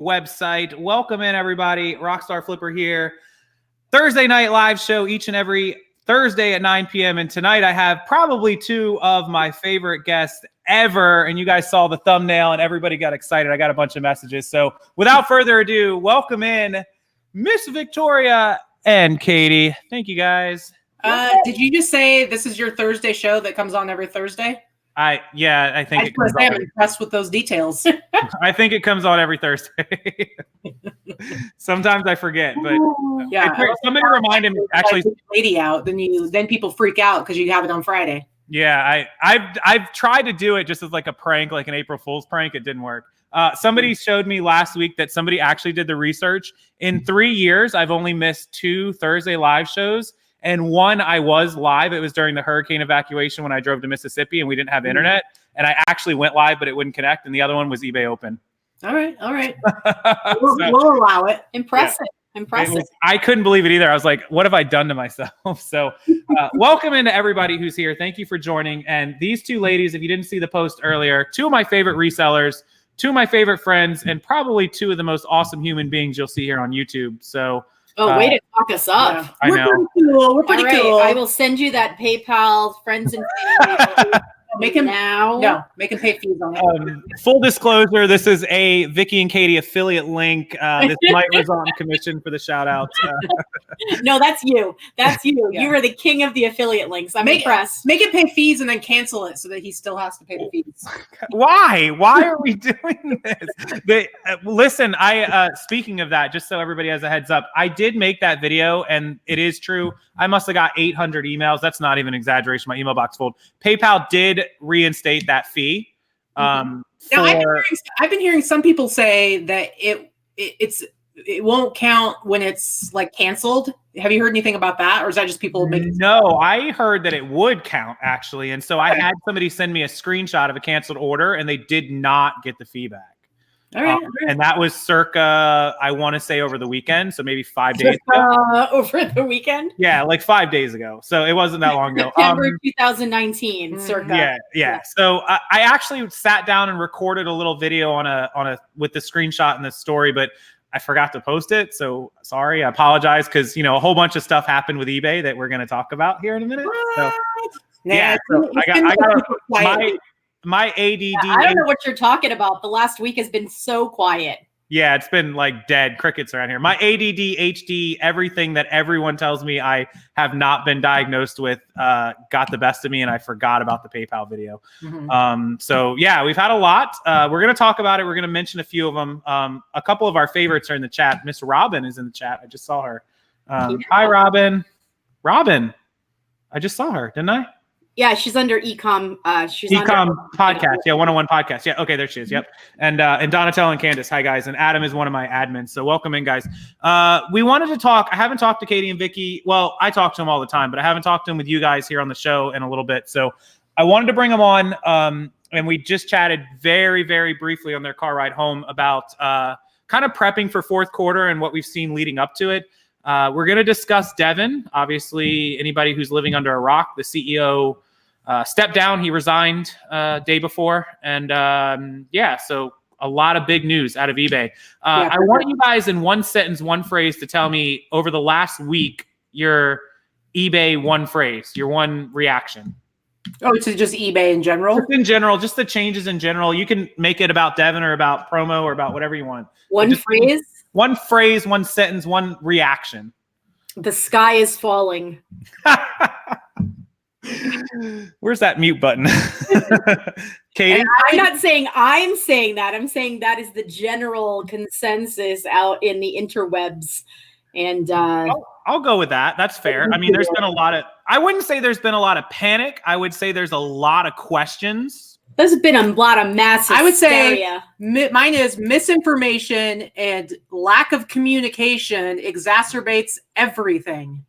website. Welcome in, everybody. Rockstar Flipper here. Thursday night live show each and every Thursday at 9 p.m. And tonight I have probably two of my favorite guests ever. And you guys saw the thumbnail and everybody got excited. I got a bunch of messages. So without further ado, welcome in Miss Victoria and Katie. Thank you, guys. Did you just say this is your Thursday show that comes on every Thursday? I think I'm impressed with those details. I think it comes on every Thursday. Sometimes I forget, but yeah. Somebody reminded me. Actually, lady out. Then people freak out because you have it on Friday. Yeah, I've tried to do it just as like a prank, like an April Fool's prank. It didn't work. Somebody showed me last week that somebody actually did the research. In 3 years, I've only missed 2 Thursday live shows. And one, I was live. It was during the hurricane evacuation when I drove to Mississippi and we didn't have internet. And I actually went live, but it wouldn't connect. And the other one was eBay Open. All right. We'll allow it. Impressive. Yeah. Impressive. I couldn't believe it either. I was like, what have I done to myself? So welcome into everybody who's here. Thank you for joining. And these two ladies, if you didn't see the post earlier, 2 of my favorite resellers, 2 of my favorite friends, and probably 2 of the most awesome human beings you'll see here on YouTube. So way to talk us up. Yeah, I know. We're pretty cool. I will send you that PayPal friends and family. Make him pay fees on it. Full disclosure, this is a Vicky and Katie affiliate link. This might result in commission for the shout outs. No, that's you. That's you. Yeah. You are the king of the affiliate links. I'm impressed. Make it pay fees and then cancel it so that he still has to pay the fees. Why are we doing this? Listen, speaking of that, just so everybody has a heads up, I did make that video and it is true. I must have got 800 emails. That's not even an exaggeration. My email box full. PayPal did reinstate that fee. Now, I've been hearing some people say that it won't count when it's like canceled. Have you heard anything about that, or is that just people making? No, I heard that it would count actually, and so I had somebody send me a screenshot of a canceled order, and they did not get the fee back. All right. And that was circa, I want to say over the weekend. So maybe 5 days ago. Over the weekend? Yeah, like 5 days ago. So it wasn't that long ago. September 2019, circa. Yeah. So I actually sat down and recorded a little video with the screenshot and the story, but I forgot to post it. So sorry, I apologize because, a whole bunch of stuff happened with eBay that we're going to talk about here in a minute. So, so I got my ADD. I don't know what you're talking about. The last week has been so quiet. Yeah, it's been like dead crickets around here. My ADD, HD, everything that everyone tells me I have not been diagnosed with got the best of me, and I forgot about the PayPal video. Mm-hmm. So yeah, we've had a lot. We're going to talk about it. We're going to mention a few of them. A couple of our favorites are in the chat. Miss Robin is in the chat. I just saw her. Hi, Robin. Robin, I just saw her, didn't I? Yeah, she's under Ecom. She's Ecom podcast. Yeah, 101 podcast. Yeah, okay, there she is. Yep. And Donatello and Candace. Hi, guys. And Adam is one of my admins. So welcome in, guys. We wanted to talk. I haven't talked to Katie and Vicky. Well, I talk to them all the time, but I haven't talked to them with you guys here on the show in a little bit. So I wanted to bring them on. And we just chatted very, very briefly on their car ride home about kind of prepping for fourth quarter and what we've seen leading up to it. We're going to discuss Devin. Obviously, anybody who's living under a rock, the CEO stepped down. He resigned day before. And so a lot of big news out of eBay. I want you guys in one sentence, one phrase to tell me over the last week, your eBay one phrase, your one reaction. Oh, to just eBay in general? Just in general, just the changes in general. You can make it about Devin or about promo or about whatever you want. One phrase? One phrase, one sentence, one reaction. The sky is falling. Where's that mute button? Katie? I'm not saying I'm saying that. I'm saying that is the general consensus out in the interwebs. And I'll go with that. That's fair. I mean, there's been I wouldn't say there's been a lot of panic. I would say there's a lot of questions. There's been a lot of massive I would hysteria. Say mine is misinformation and lack of communication exacerbates everything.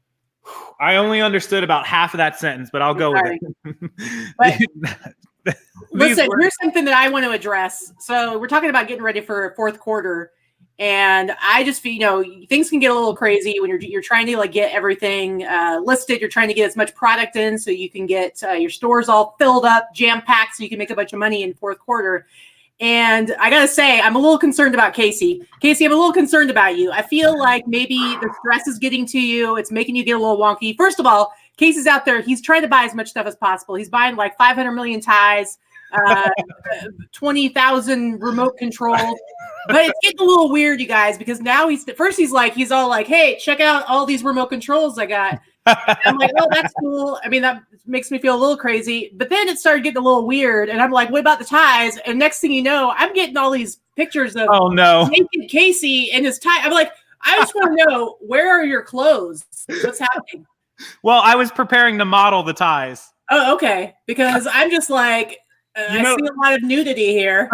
I only understood about half of that sentence, but I'll go with it. But listen, here's something that I want to address. So we're talking about getting ready for fourth quarter. And I just feel, things can get a little crazy when you're trying to get everything listed. You're trying to get as much product in so you can get your stores all filled up, jam packed, so you can make a bunch of money in fourth quarter. And I gotta say, I'm a little concerned about Casey. Casey, I'm a little concerned about you. I feel like maybe the stress is getting to you. It's making you get a little wonky. First of all, Casey's out there. He's trying to buy as much stuff as possible. He's buying like 500 million ties, 20,000 remote controls. But it's getting a little weird, you guys, because now he's all like, hey, check out all these remote controls I got. I'm like, oh, that's cool. I mean, that makes me feel a little crazy. But then it started getting a little weird. And I'm like, what about the ties? And next thing you know, I'm getting all these pictures of naked Casey and his tie. I'm like, I just want to know, where are your clothes? What's happening? Well, I was preparing to model the ties. Oh, okay. Because I'm just like, I see a lot of nudity here.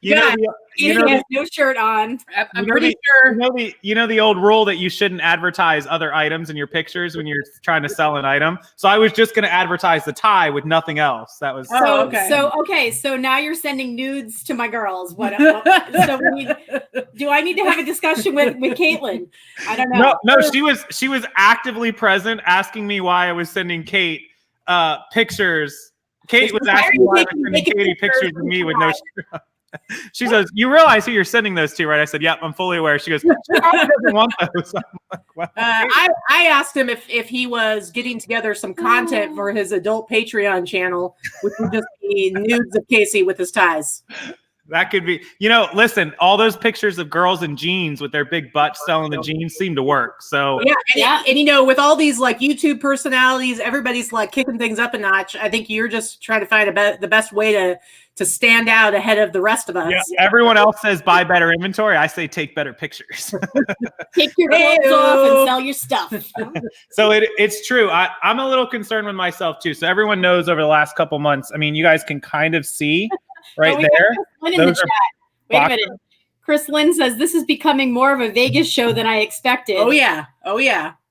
He has no shirt on. I'm pretty sure. You know the old rule that you shouldn't advertise other items in your pictures when you're trying to sell an item. So I was just going to advertise the tie with nothing else. That was okay. So now you're sending nudes to my girls. Do I need to have a discussion with Caitlin? I don't know. No, she was actively present, asking me why I was sending Kate pictures. Kate was asking why I was sending Katie pictures of me with no shirt on. She says, "You realize who you're sending those to, right?" I said, "Yep, I'm fully aware." She goes, "She probably doesn't want those." I'm like, well, I asked him if he was getting together some content for his adult Patreon channel, which would just be nudes of Casey with his ties. That could be, listen, all those pictures of girls in jeans with their big butts selling the jeans seem to work. So and with all these like YouTube personalities, everybody's like kicking things up a notch. I think you're just trying to find the best way to stand out ahead of the rest of us. Yeah, everyone else says buy better inventory. I say take better pictures. Take your clothes off and sell your stuff. So it's true. I'm a little concerned with myself too. So everyone knows over the last couple months, I mean, you guys can kind of see right there. Wait a minute. Chris Lynn says this is becoming more of a Vegas show than I expected. Oh yeah.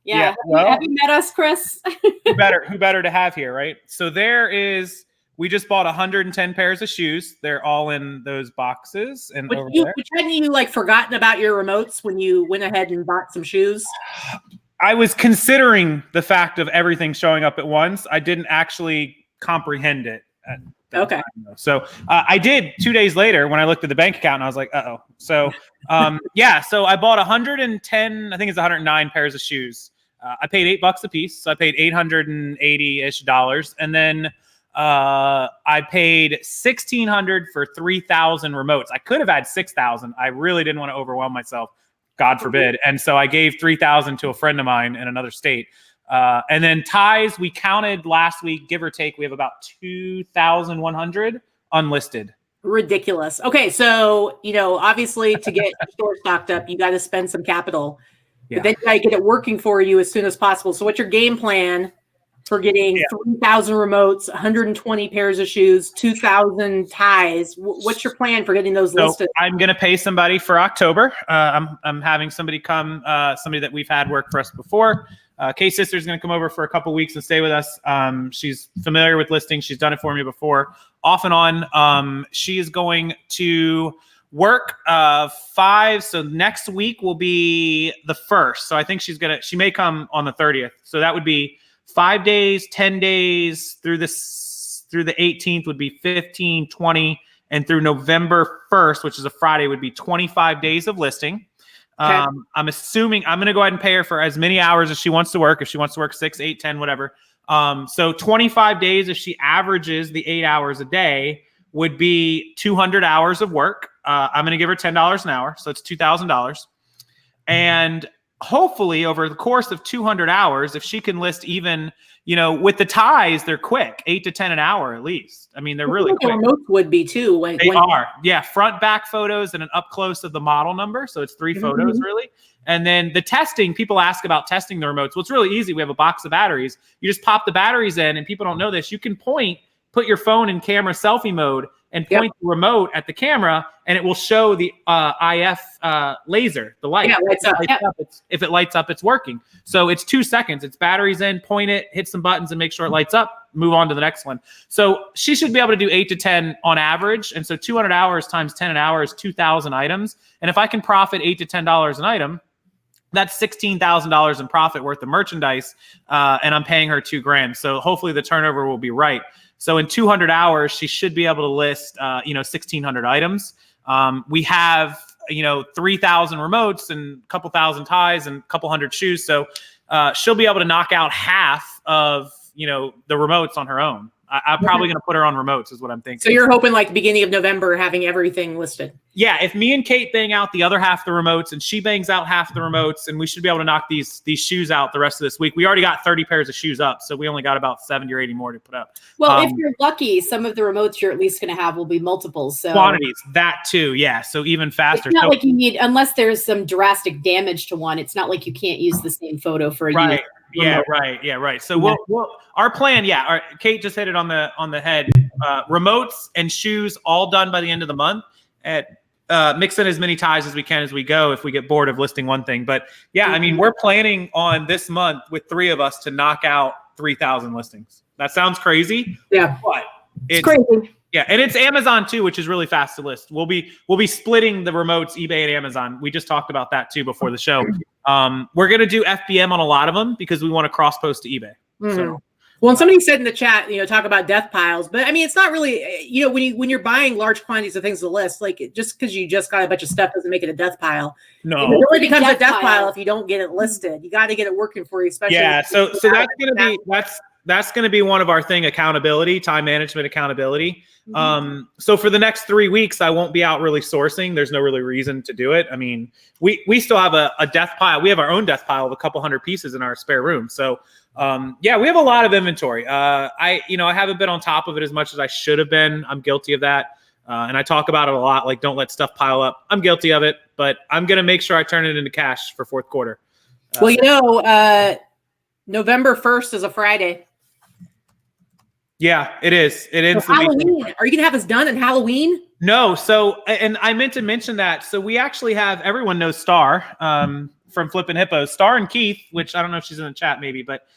Yeah. Have you met us, Chris? who better to have here, right? So we just bought 110 pairs of shoes. They're all in those boxes. And hadn't you like forgotten about your remotes when you went ahead and bought some shoes? I was considering the fact of everything showing up at once. I didn't actually comprehend it. Okay. So I did 2 days later when I looked at the bank account and I was like, uh-oh. So so I bought 110, I think it's 109 pairs of shoes. I paid $8 a piece. So I paid $880-ish. And then I paid $1,600 for 3,000 remotes. I could have had 6,000. I really didn't want to overwhelm myself, God forbid. And so I gave 3,000 to a friend of mine in another state. And then ties, we counted last week, give or take, we have about 2,100 unlisted. Ridiculous. Okay, so obviously to get your store stocked up, you got to spend some capital. Yeah. But then you got to get it working for you as soon as possible. So what's your game plan for getting 3,000 remotes, 120 pairs of shoes, 2,000 ties? What's your plan for getting those listed? I'm going to pay somebody for October. I'm having somebody come, somebody that we've had work for us before. Kay's sister is going to come over for a couple weeks and stay with us. She's familiar with listings. She's done it for me before, off and on. She is going to work 5. So next week will be the 1st. So I think she may come on the 30th. So that would be 5 days, 10 days through the 18th would be 15, 20, and through November 1st, which is a Friday, would be 25 days of listing. Okay. I'm assuming I'm going to go ahead and pay her for as many hours as she wants to work. If she wants to work 6, 8, 10, whatever. So 25 days, if she averages the 8 hours a day, would be 200 hours of work. I'm going to give her $10 an hour. So it's $2,000. And hopefully over the course of 200 hours, if she can list even, with the ties, they're quick, 8 to 10 an hour at least. I mean, they're really quick. The remotes would be too. They are. Yeah. Front, back photos and an up close of the model number. So it's 3 photos really. And then the testing, people ask about testing the remotes. Well, it's really easy. We have a box of batteries. You just pop the batteries in, and people don't know this. You can put your phone in camera selfie mode and point the remote at the camera, and it will show the IF laser, the light. Yeah, if it lights up, it's working. So it's 2 seconds. It's batteries in, point it, hit some buttons, and make sure it lights up. Move on to the next one. So she should be able to do 8 to 10 on average. And so 200 hours times 10 an hour is 2,000 items. And if I can profit $8 to $10 an item, that's $16,000 in profit worth of merchandise. And I'm paying her $2,000. So hopefully the turnover will be right. So in 200 hours, she should be able to list, 1,600 items. We have, 3,000 remotes and a couple thousand ties and a couple hundred shoes. So she'll be able to knock out half of, the remotes on her own. I'm probably going to put her on remotes is what I'm thinking. So you're hoping like beginning of November, having everything listed. Yeah. If me and Kate bang out the other half of the remotes and she bangs out half the remotes, and we should be able to knock these shoes out the rest of this week. We already got 30 pairs of shoes up. So we only got about 70 or 80 more to put up. Well, if you're lucky, some of the remotes you're at least going to have will be multiples. So quantities, that too. Yeah. So even faster. It's not like you need, unless there's some drastic damage to one, it's not like you can't use the same photo for a right. year. Yeah, right. Yeah, right. So we'll our plan, Kate just hit it on the head. Remotes and shoes all done by the end of the month. Mix in as many ties as we can as we go if we get bored of listing one thing. But yeah, I mean, we're planning on this month with 3 of us to knock out 3,000 listings. That sounds crazy. Yeah, but it's crazy. Yeah, and it's Amazon too, which is really fast to list. We'll be splitting the remotes, eBay and Amazon. We just talked about that too before the show. We're gonna do FBM on a lot of them because we want to cross post to eBay. Mm-hmm. So, well, and somebody said in the chat, talk about death piles, but I mean, it's not really, when you're buying large quantities of things to list, like just because you just got a bunch of stuff doesn't make it a death pile. No, it really becomes a death pile if you don't get it listed. You got to get it working for you, especially. Yeah, so that's gonna be one of our accountability, time management accountability. So for the next 3 weeks, I won't be out really sourcing. There's no really reason to do it. I mean, we still have a death pile. We have our own death pile of a couple hundred pieces in our spare room. So we have a lot of inventory. I haven't been on top of it as much as I should have been. I'm guilty of that. And I talk about it a lot. Like, don't let stuff pile up. I'm guilty of it, but I'm going to make sure I turn it into cash for fourth quarter. November 1st is a Friday. Yeah, it is. It is. Halloween. Are you going to have us done on Halloween? No. So, and I meant to mention that. So we actually have, everyone knows Star from Flippin' Hippos, Star and Keith, which I don't know if she's in the chat maybe, but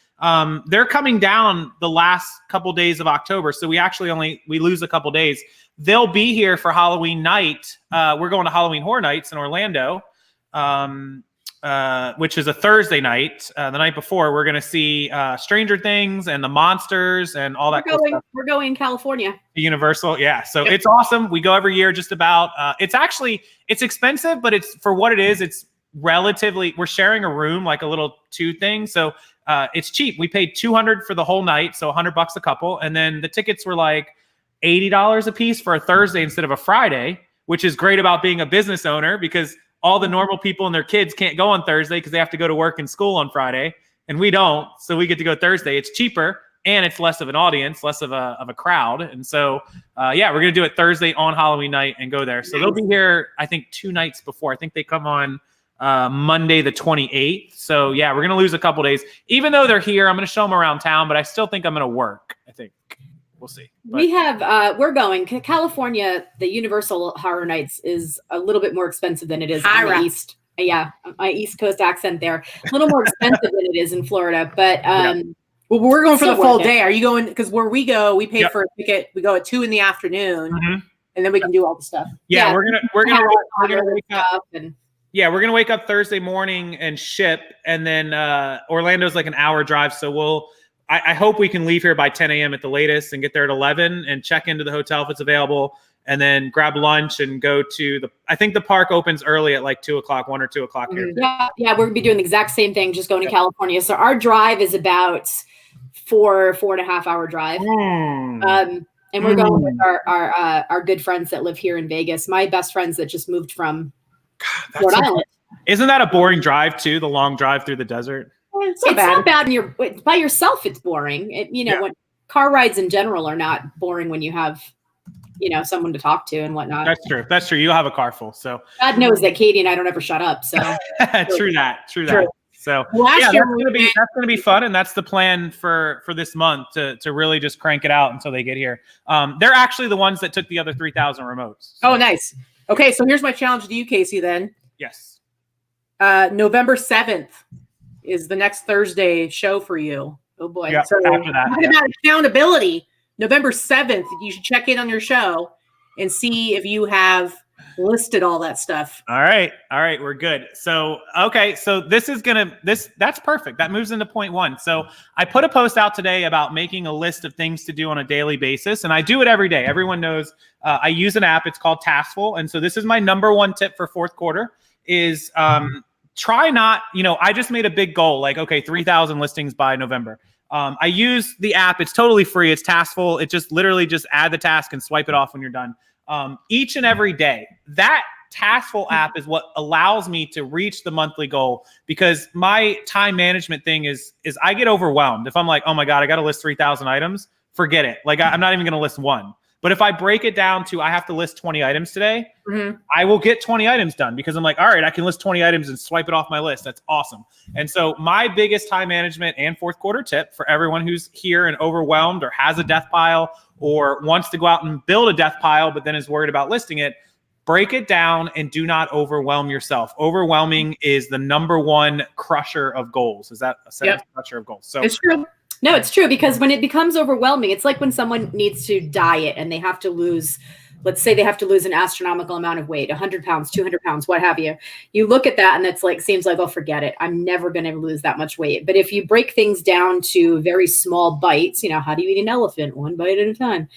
they're coming down the last couple days of October. So we lose a couple days. They'll be here for Halloween night. We're going to Halloween Horror Nights in Orlando. Which is a Thursday night. The night before, we're going to see Stranger Things and the monsters and all that cool stuff. We're going to California. Universal, yeah. So It's awesome. We go every year just about. It's expensive, but it's for what it is. It's relatively, we're sharing a room, like a little 2 thing. So it's cheap. We paid $200 for the whole night, so $100 a couple. And then the tickets were like $80 a piece for a Thursday instead of a Friday, which is great about being a business owner because all the normal people and their kids can't go on Thursday because they have to go to work and school on Friday, and we don't. So we get to go Thursday. It's cheaper and it's less of an audience, less of a crowd. And so, we're going to do it Thursday on Halloween night and go there. So they'll be here, I think, 2 nights before. I think they come on Monday the 28th. So we're going to lose a couple days. Even though they're here, I'm going to show them around town, but I still think I'm going to work, I think. We'll see. But we're going California. The Universal Horror Nights is a little bit more expensive than it is in the East. Yeah, my East Coast accent there. A little more expensive than it is in Florida, but well, we're going for the full day. Are you going? Because where we go, we pay for a ticket. We go at 2 p.m, and then we can do all the stuff. Yeah, we're gonna wake up. We're gonna wake up Thursday morning and ship, and then Orlando's like an hour drive, so I hope we can leave here by 10 a.m. at the latest and get there at 11 and check into the hotel if it's available, and then grab lunch and go to I think the park opens early at like 2 o'clock, 1 or 2 o'clock here. Yeah, we're going to be doing the exact same thing, just going to California. So our drive is about 4.5 hour drive. And we're going with our good friends that live here in Vegas. My best friends that just moved from Rhode Island. Isn't that a boring drive too? The long drive through the desert? It's not bad when you're by yourself. It's boring. When car rides in general are not boring when you have, someone to talk to and whatnot. That's true. You'll have a car full. So God knows that Katie and I don't ever shut up. So true that. So that's gonna be fun, and that's the plan for this month to really just crank it out until they get here. They're actually the ones that took the other 3,000 remotes. So. Oh, nice. Okay, so here's my challenge to you, Casey. Then yes, November 7th. Is the next Thursday show for you. Oh boy. Yeah, so after that, talking about accountability, November 7th, you should check in on your show and see if you have listed all that stuff. All right. We're good. So, okay. So that's perfect. That moves into point one. So I put a post out today about making a list of things to do on a daily basis. And I do it every day. Everyone knows I use an app. It's called Taskful. And so this is my number one tip for fourth quarter is try not, I just made a big goal, like, okay, 3,000 listings by November. I use the app. It's totally free. It's Taskful. It just literally just add the task and swipe it off when you're done. Each and every day. That Taskful app is what allows me to reach the monthly goal, because my time management thing is I get overwhelmed. If I'm like, oh my God, I got to list 3,000 items, forget it. Like I'm not even going to list one. But if I break it down to I have to list 20 items today, I will get 20 items done, because I'm like, all right, I can list 20 items and swipe it off my list. That's awesome. And so my biggest time management and fourth quarter tip for everyone who's here and overwhelmed or has a death pile or wants to go out and build a death pile, but then is worried about listing it, break it down and do not overwhelm yourself. Overwhelming is the number one crusher of goals. Is that a sentence? Crusher of goals. So it's true. No, it's true, because when it becomes overwhelming, it's like when someone needs to diet and they have to lose, let's say they have to lose an astronomical amount of weight, 100 pounds, 200 pounds, what have you. You look at that and it's like, seems like, oh, forget it. I'm never going to lose that much weight. But if you break things down to very small bites, how do you eat an elephant? One bite at a time.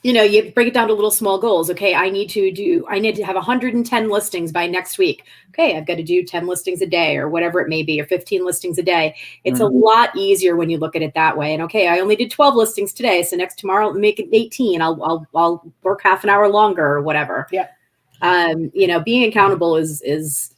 You break it down to little small goals. Okay, I need to have 110 listings by next week. Okay, I've got to do 10 listings a day or whatever it may be, or 15 listings a day. It's a lot easier when you look at it that way. And okay, I only did 12 listings today, so tomorrow I'll make it 18. I'll work half an hour longer or whatever. Yeah. Being accountable is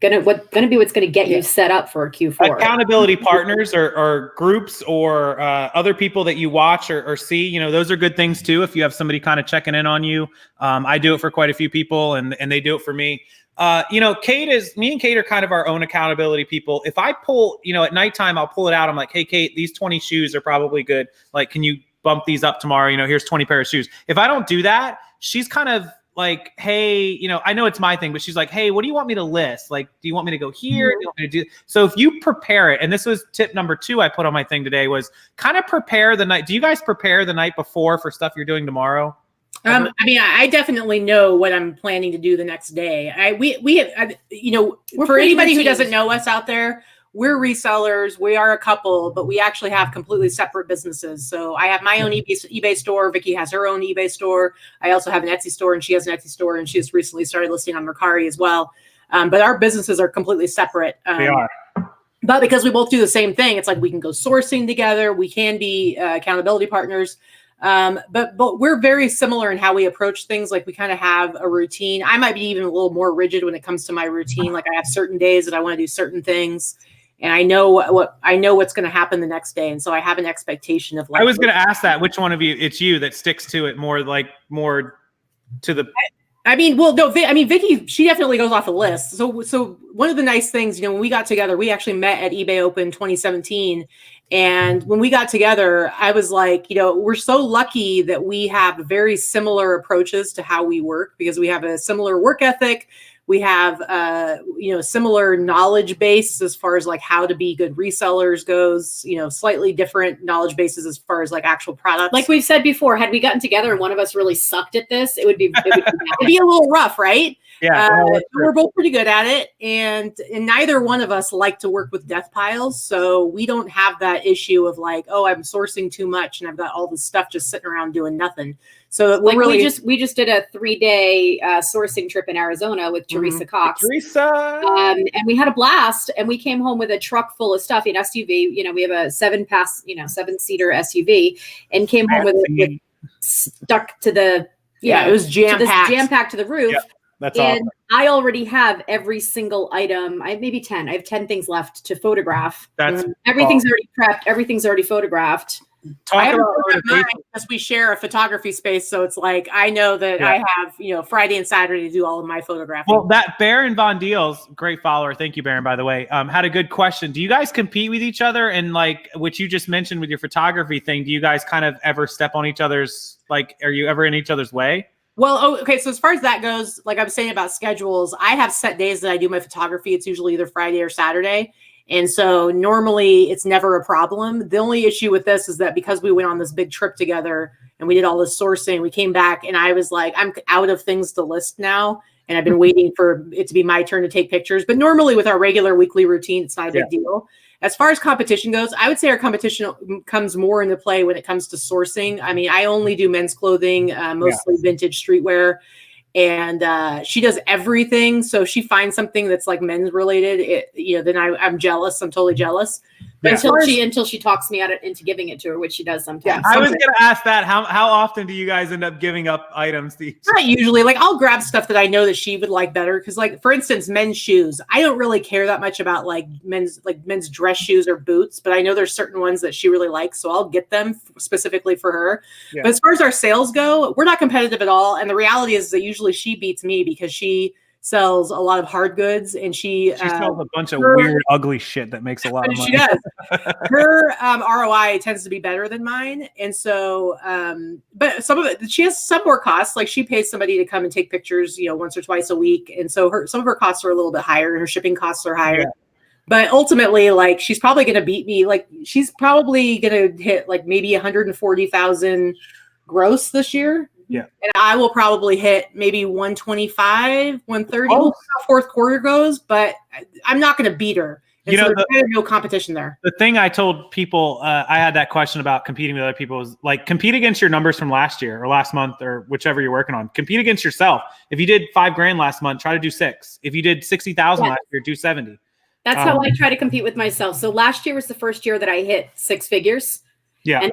gonna be what's gonna get you set up for a Q4. Accountability partners or groups or other people that you watch or see, those are good things too. If you have somebody kind of checking in on you, I do it for quite a few people, and they do it for me. Me and Kate are kind of our own accountability people. If I pull, at nighttime, I'll pull it out. I'm like, hey, Kate, these 20 shoes are probably good. Like, can you bump these up tomorrow? Here's 20 pair of shoes. If I don't do that, she's kind of like, hey, I know it's my thing, but she's like, hey, what do you want me to list? Like, do you want me to go here? Do you want me to do? So if you prepare it, and this was tip number 2 I put on my thing today, was kind of prepare the night. Do you guys prepare the night before for stuff you're doing tomorrow? I definitely know what I'm planning to do the next day. For anybody who doesn't know us out there, we're resellers. We are a couple, but we actually have completely separate businesses. So I have my own eBay store. Vicky has her own eBay store. I also have an Etsy store, and she has an Etsy store, and she just recently started listing on Mercari as well. But our businesses are completely separate. They are. But because we both do the same thing, it's like we can go sourcing together. We can be accountability partners. But we're very similar in how we approach things. Like we kind of have a routine. I might be even a little more rigid when it comes to my routine. Like I have certain days that I want to do certain things, and I know what's going to happen the next day. And so I have an expectation of like, I was going to ask that, which one of you, it's you that sticks to it more to the. Vicky, she definitely goes off the list. So one of the nice things, when we got together, we actually met at eBay Open 2017. And when we got together, I was like, we're so lucky that we have very similar approaches to how we work, because we have a similar work ethic. We have, similar knowledge base as far as like how to be good resellers goes, slightly different knowledge bases as far as like actual products. Like we've said before, had we gotten together and one of us really sucked at this, it would be it'd be a little rough, right? Yeah, we're both pretty good at it, and neither one of us like to work with death piles, so we don't have that issue of like, oh, I'm sourcing too much and I've got all this stuff just sitting around doing nothing. So we just did a 3-day sourcing trip in Arizona with Teresa Cox. And we had a blast, and we came home with a truck full of stuff, an SUV. We have a 7-seater SUV, and came home with stuck to the it was jam-packed to the roof. Yep. That's and awesome. I already have every single item. I have maybe 10. I have 10 things left to photograph. Everything's already prepped. Everything's already photographed. Because we share a photography space, so it's like I know that I have Friday and Saturday to do all of my photographing. Well, that Baron Von Deals, great follower. Thank you, Baron, by the way. Had a good question. Do you guys compete with each other? And like what you just mentioned with your photography thing, do you guys kind of ever step on each other's, like, are you ever in each other's way? Well, okay. So as far as that goes, like I was saying about schedules, I have set days that I do my photography. It's usually either Friday or Saturday. And so normally it's never a problem. The only issue with this is that because we went on this big trip together and we did all this sourcing, we came back and I was like, I'm out of things to list now. And I've been waiting for it to be my turn to take pictures. But normally with our regular weekly routine, it's not a big deal. As far as competition goes, I would say our competition comes more into play when it comes to sourcing. I mean, I only do men's clothing, mostly vintage streetwear. And she does everything. So if she finds something that's like men's related, then I'm jealous. I'm totally jealous. But until she talks me into giving it to her, which she does sometimes. Yeah, I was going to ask that. How often do you guys end up giving up items to each? Not usually. Like I'll grab stuff that I know that she would like better. Because like, for instance, men's shoes. I don't really care that much about like men's dress shoes or boots, but I know there's certain ones that she really likes. So I'll get them specifically for her. Yeah. But as far as our sales go, we're not competitive at all. And the reality is that usually she beats me because she sells a lot of hard goods and she sells a bunch of weird, ugly shit that makes a lot of money. She does. Her ROI tends to be better than mine. And so, but some of it, she has some more costs. Like she pays somebody to come and take pictures, once or twice a week. And so some of her costs are a little bit higher and her shipping costs are higher. Yeah. But ultimately, like she's probably going to beat me. Like she's probably going to hit like maybe 140,000 gross this year. Yeah. And I will probably hit maybe 125, 130 how fourth quarter goes, but I'm not going to beat her. And so there's no competition there. The thing I told people, I had that question about competing with other people was like, compete against your numbers from last year or last month or whichever you're working on. Compete against yourself. If you did $5,000 last month, try to do 6. If you did 60,000 last year, do 70. That's how I try to compete with myself. So last year was the first year that I hit 6 figures. Yeah. And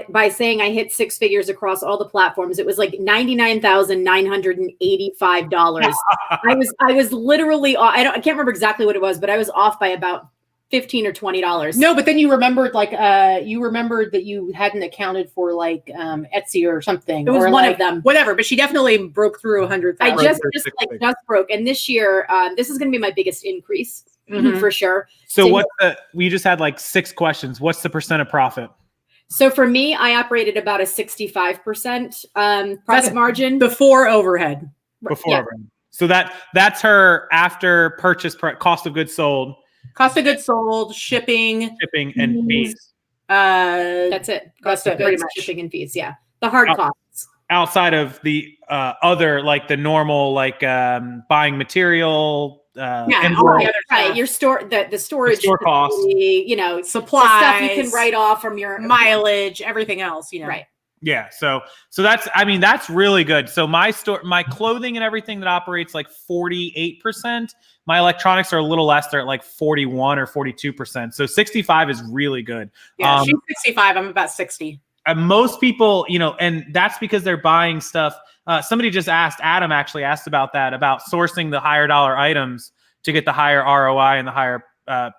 by saying I hit 6 figures across all the platforms, it was like $99,985. I was literally I can't remember exactly what it was, but I was off by about $15 or $20. No, but then you remembered that you hadn't accounted for like Etsy or something. It was one of them. Whatever, but she definitely broke through 100,000. I just broke. And this year, this is going to be my biggest increase for sure. So we just had like 6 questions. What's the % of profit? So for me, I operated about a 65% profit margin before overhead. Overhead. So that's her after purchase cost of goods sold. Cost of goods sold, shipping and fees. That's it. Cost of goods, shipping and fees. Yeah, the hard costs. Outside of the other, like the normal, like buying material. Right. Your the storage, store costs, supplies, the stuff you can write off from your mileage, everything else, Right. Yeah. So that's really good. So my clothing and everything that operates like 48%. My electronics are a little less. They're at like 41 or 42%. So 65 is really good. Yeah, she's 65. I'm about 60. Most people, and that's because they're buying stuff. Somebody just asked, Adam actually asked about that, about sourcing the higher dollar items to get the higher ROI and the higher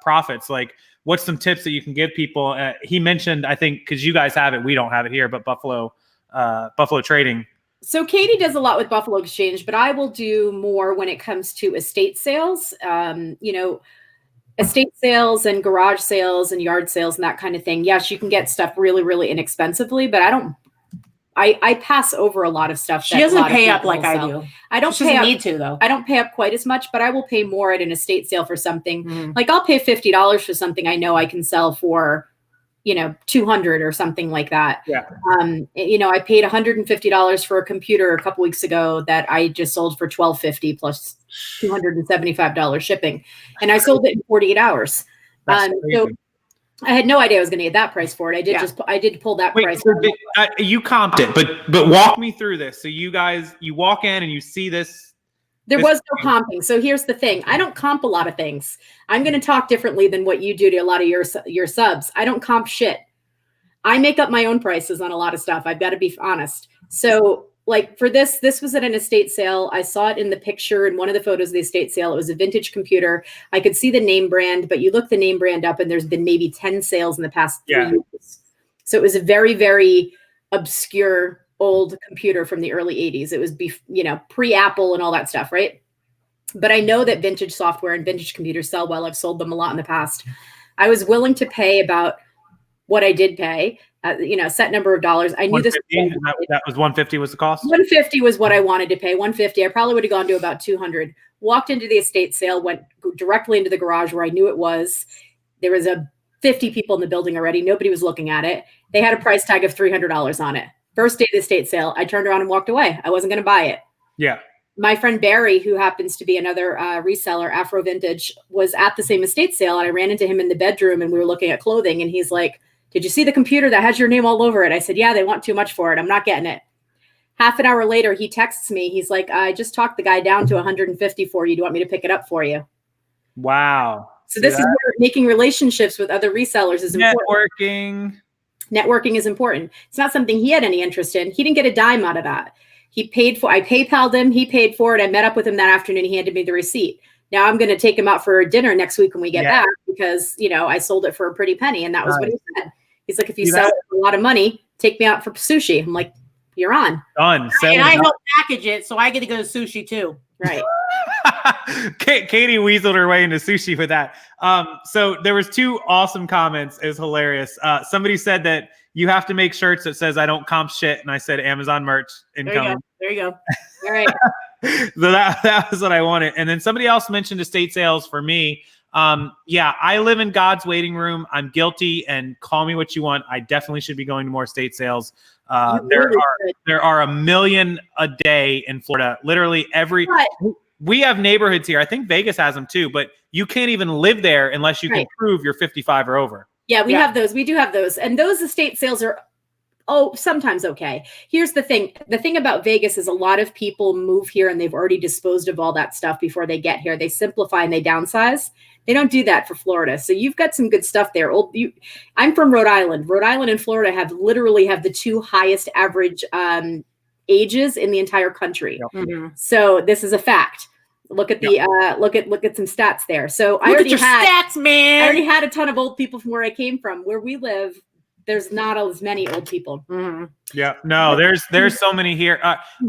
profits. Like, what's some tips that you can give people? He mentioned, I think, because you guys have it, we don't have it here, but Buffalo Trading. So Katie does a lot with Buffalo Exchange, but I will do more when it comes to estate sales. Estate sales and garage sales and yard sales and that kind of thing. Yes, you can get stuff really, really inexpensively, but I pass over a lot of stuff. She doesn't pay up like I do. I don't need to though. I don't pay up quite as much, but I will pay more at an estate sale for something. Like I'll pay $50 for something I know I can sell for, $200 or something like that. Yeah. I paid $150 for a computer a couple weeks ago that I just sold for $1,250 plus $275 shipping, and I sold it in 48 hours. So I had no idea I was going to get that price for it. I did pull that price. So you comped it, but walk me through this. So you walk in and you see this. There was no comping. So here's the thing. I don't comp a lot of things. I'm going to talk differently than what you do to a lot of your subs. I don't comp shit. I make up my own prices on a lot of stuff. I've got to be honest. So like for this was at an estate sale. I saw it in the picture in one of the photos of the estate sale. It was a vintage computer. I could see the name brand, but you look the name brand up and there's been maybe 10 sales in the past 3 years. So it was a very, very obscure old computer from the early 80s. It was pre-Apple and all that stuff, right? But I know that vintage software and vintage computers sell well. I've sold them a lot in the past. I was willing to pay about what I did pay, set number of dollars. I knew this. That was $150 was the cost? $150 was what I wanted to pay. $150. I probably would have gone to about $200. Walked into the estate sale, went directly into the garage where I knew it was. There was 50 people in the building already. Nobody was looking at it. They had a price tag of $300 on it. First day of the estate sale, I turned around and walked away. I wasn't going to buy it. Yeah. My friend Barry, who happens to be another reseller, Afro Vintage, was at the same estate sale. And I ran into him in the bedroom and we were looking at clothing. And he's like, did you see the computer that has your name all over it? I said, yeah, they want too much for it. I'm not getting it. Half an hour later, he texts me. He's like, I just talked the guy down to 150 for you. Do you want me to pick it up for you? Wow. So this is where making relationships with other resellers is important. Networking is important. It's not something he had any interest in. He didn't get a dime out of that. He paid for, I PayPal'd him. He paid for it. I met up with him that afternoon. He handed me the receipt. Now I'm going to take him out for dinner next week when we get back because, you know, I sold it for a pretty penny. And that was what he said. He's like, if you sell it for a lot of money, take me out for sushi. I'm like, you're on. Done. And I help package it, so I get to go to sushi too. Right. Katie weaseled her way into sushi with that. So there was 2 awesome comments. It was hilarious. Somebody said that you have to make shirts that says I don't comp shit, and I said Amazon merch incoming. There you go. All right. So that was what I wanted. And then somebody else mentioned estate sales for me. I live in God's waiting room. I'm guilty, and call me what you want. I definitely should be going to more estate sales. There are a million a day in Florida. Literally we have neighborhoods here. I think Vegas has them too, but you can't even live there unless you can prove you're 55 or over. Yeah, we have those. We do have those. And those estate sales are sometimes okay. Here's the thing. The thing about Vegas is a lot of people move here and they've already disposed of all that stuff before they get here. They simplify and they downsize. They don't do that for Florida. So you've got some good stuff there. I'm from Rhode Island. Rhode Island and Florida literally have the 2 highest average ages in the entire country. Mm-hmm. So this is a fact. Look at the look at some stats there. So I already had a ton of old people from where I came from. Where we live, there's not as many old people. Mm-hmm. Yeah, no, there's so many here.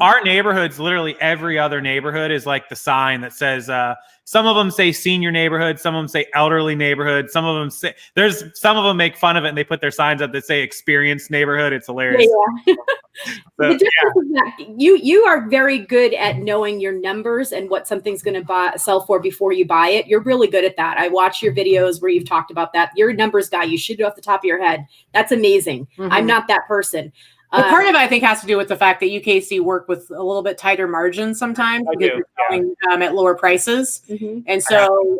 Our neighborhoods, literally every other neighborhood is like the sign that says, some of them say senior neighborhood, some of them say elderly neighborhood, some of them say, some of them make fun of it and they put their signs up that say experienced neighborhood. It's hilarious. Yeah. The difference is that you are very good at knowing your numbers and what something's going to sell for before you buy it. You're really good at that. I watch your videos where you've talked about that. You're a numbers guy. You shoot it off the top of your head. That's amazing. Mm-hmm. I'm not that person. But part of it, I think, has to do with the fact that UKC work with a little bit tighter margins sometimes because you're selling at lower prices, and so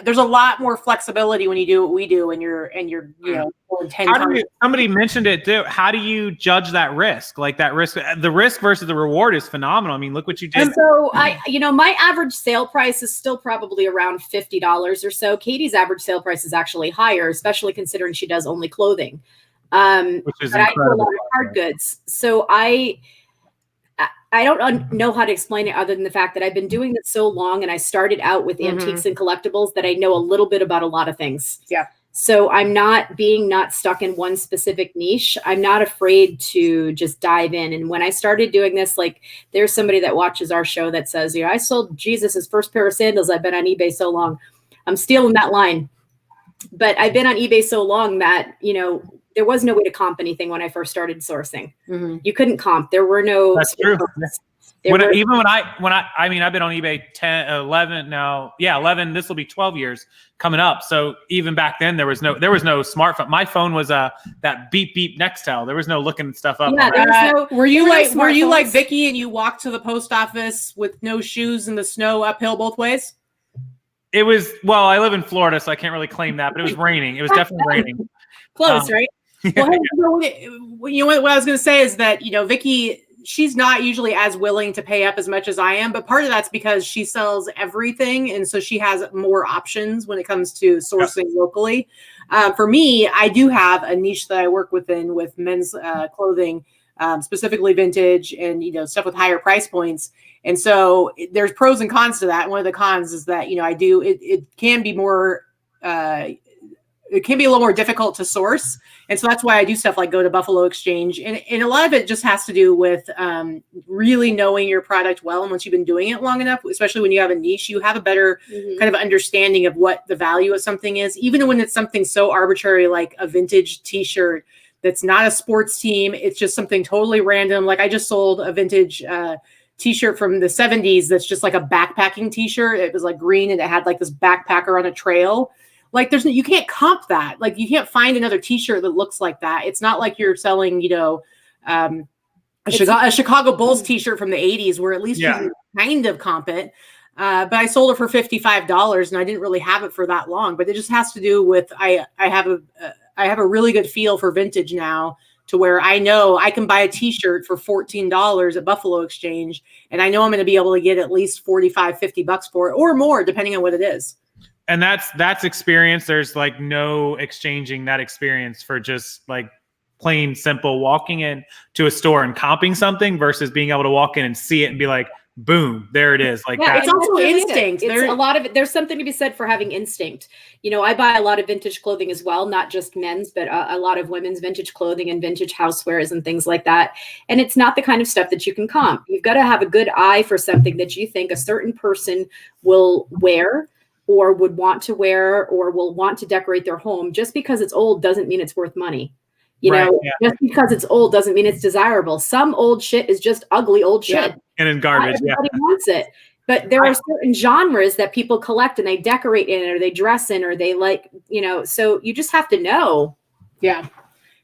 there's a lot more flexibility when you do what we do, and you're 10 times. Somebody mentioned it too. How do you judge that risk? Like the risk versus the reward is phenomenal. I mean, look what you did. And so my average sale price is still probably around $50 or so. Katie's average sale price is actually higher, especially considering she does only clothing. Which is but I do a lot of hard goods. So I don't know how to explain it other than the fact that I've been doing it so long and I started out with antiques and collectibles that I know a little bit about a lot of things. Yeah. So I'm not stuck in one specific niche. I'm not afraid to just dive in. And when I started doing this, like there's somebody that watches our show that says, I sold Jesus his first pair of sandals. I've been on eBay so long. I'm stealing that line. But I've been on eBay so long that, there was no way to comp anything when I first started sourcing. Mm-hmm. You couldn't comp. There were no. That's true. I've been on eBay 10, 11 now. Yeah, 11. This will be 12 years coming up. So even back then, there was no smartphone. My phone was that beep beep Nextel. There was no looking stuff up. Yeah, were you like Vicky and you walked to the post office with no shoes in the snow uphill both ways? It was, I live in Florida, so I can't really claim that, but it was raining. It was definitely raining. Close, right? Well, what I was going to say is that, Vicky, she's not usually as willing to pay up as much as I am, but part of that's because she sells everything. And so she has more options when it comes to sourcing locally. For me, I do have a niche that I work within with men's clothing, specifically vintage and, stuff with higher price points. And so there's pros and cons to that. One of the cons is that, it can be more, it can be a little more difficult to source. And so that's why I do stuff like go to Buffalo Exchange. And a lot of it just has to do with really knowing your product well. And once you've been doing it long enough, especially when you have a niche, you have a better kind of understanding of what the value of something is, even when it's something so arbitrary like a vintage t-shirt that's not a sports team. It's just something totally random. Like I just sold a vintage t-shirt from the 70s that's just like a backpacking t-shirt. It was like green and it had like this backpacker on a trail. like you can't comp that. Like you can't find another t-shirt that looks like that. It's not like you're selling, a Chicago Bulls t-shirt from the 80s where at least you can kind of comp it. But I sold it for $55 and I didn't really have it for that long, but it just has to do with, I have a really good feel for vintage now, to where I know I can buy a t-shirt for $14 at Buffalo Exchange. And I know I'm going to be able to get at least $45-$50 for it or more, depending on what it is. And that's experience. There's like no exchanging that experience for just like plain simple walking in to a store and comping something versus being able to walk in and see it and be like, boom, there it is. Like it's also instinct. It's a lot of it. There's something to be said for having instinct. I buy a lot of vintage clothing as well, not just men's, but a lot of women's vintage clothing and vintage housewares and things like that. And it's not the kind of stuff that you can comp. You've got to have a good eye for something that you think a certain person will wear or would want to wear or will want to decorate their home. Just because it's old doesn't mean it's worth money. Just because it's old doesn't mean it's desirable. Some old shit is just ugly old shit. And in garbage. Everybody wants it. But there are certain genres that people collect and they decorate in or they dress in or they like, so you just have to know. Yeah.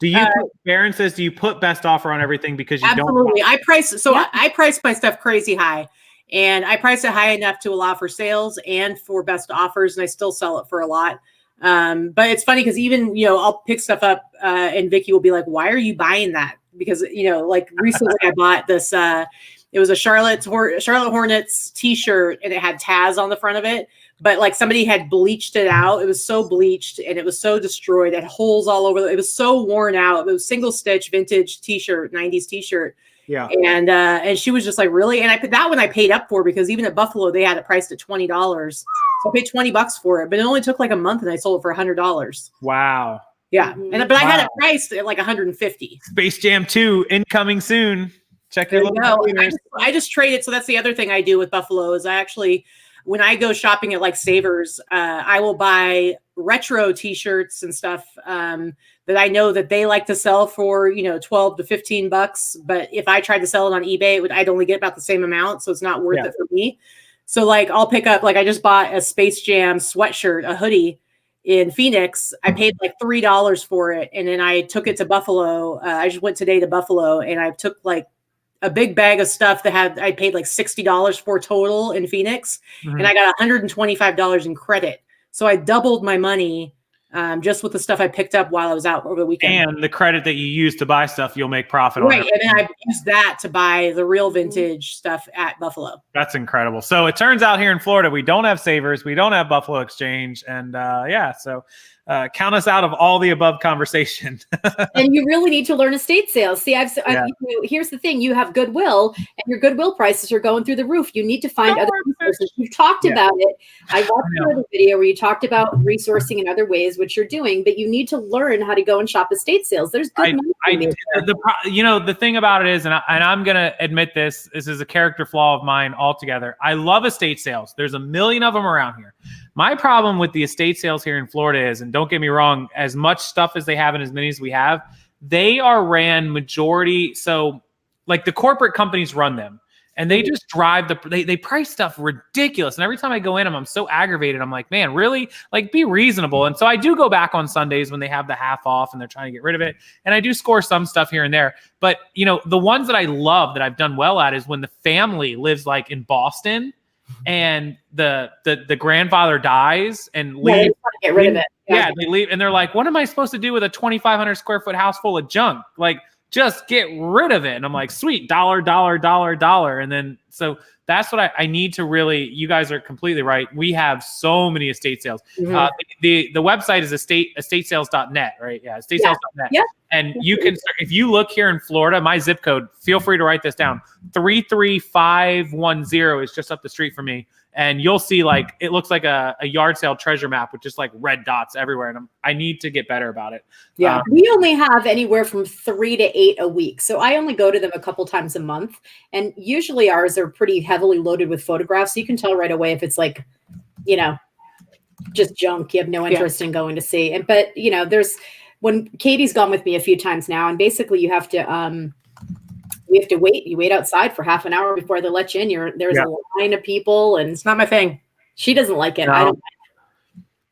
Do you Baron says, do you put best offer on everything because you absolutely. I price my stuff crazy high. And I price it high enough to allow for sales and for best offers, and I still sell it for a lot. But it's funny because even, I'll pick stuff up and Vicky will be like, why are you buying that? Because, like recently I bought this, it was a Charlotte Hornets t-shirt and it had Taz on the front of it, but like somebody had bleached it out. It was so bleached and it was so destroyed. It had holes all over. It was so worn out. It was single stitch vintage t-shirt, 90s t-shirt. Yeah. And she was just like, really? And that one I paid up for because even at Buffalo, they had it priced at $20. So I paid $20 for it, but it only took like a month and I sold it for $100. Wow. Yeah. But I had it priced at like $150. Space Jam 2 incoming soon. Check your I just trade it. So that's the other thing I do with Buffalo is I actually, when I go shopping at like Savers, I will buy retro t-shirts and stuff that I know that they like to sell for, $12 to $15. But if I tried to sell it on eBay, I'd only get about the same amount. So it's not worth it for me. So like I'll pick up, like I just bought a Space Jam sweatshirt, a hoodie in Phoenix. I paid like $3 for it. And then I took it to Buffalo. I just went today to Buffalo and I took like a big bag of stuff that I paid like $60 for total in Phoenix. Mm-hmm. And I got $125 in credit. So I doubled my money just with the stuff I picked up while I was out over the weekend. And the credit that you use to buy stuff, you'll make profit on. Right. And then I used that to buy the real vintage stuff at Buffalo. That's incredible. So it turns out here in Florida, we don't have Savers. We don't have Buffalo Exchange. And so count us out of all the above conversation. And you really need to learn estate sales. See, here's the thing. You have Goodwill and your Goodwill prices are going through the roof. You need to find other resources. You've talked about it. I watched another video where you talked about resourcing in other ways, which you're doing, but you need to learn how to go and shop estate sales. There's good money. The thing about it is, and I'm going to admit this is a character flaw of mine altogether. I love estate sales. There's a million of them around here. My problem with the estate sales here in Florida is, and don't get me wrong, as much stuff as they have and as many as we have, they are ran majority. So like the corporate companies run them and they just drive they price stuff ridiculous. And every time I go in them, I'm so aggravated. I'm like, man, really? Like be reasonable. And so I do go back on Sundays when they have the half off and they're trying to get rid of it. And I do score some stuff here and there. But the ones that I love that I've done well at is when the family lives like in Boston and the grandfather dies and leaves. Get rid of it. Yeah, they leave and they're like, what am I supposed to do with a 2,500 square foot house full of junk? Like, just get rid of it. And I'm like, sweet, dollar. And then, so that's what I need to really, you guys are completely right. We have so many estate sales. Mm-hmm. The website is estatesales.net, right? Yeah, estatesales.net. Yeah. And you can, if you look here in Florida, my zip code, feel free to write this down. 33510 is just up the street from me. And you'll see like, it looks like a yard sale treasure map with just like red dots everywhere. And I need to get better about it. Yeah. We only have anywhere from 3 to 8 a week. So I only go to them a couple times a month. And usually ours are pretty heavily loaded with photographs. So you can tell right away if it's like, just junk you have no interest in going to see. But when Katie's gone with me a few times now, and basically you have to, we have to wait. You wait outside for half an hour before they let you in. There's a line of people, and it's not my thing. She doesn't like it. No. I don't.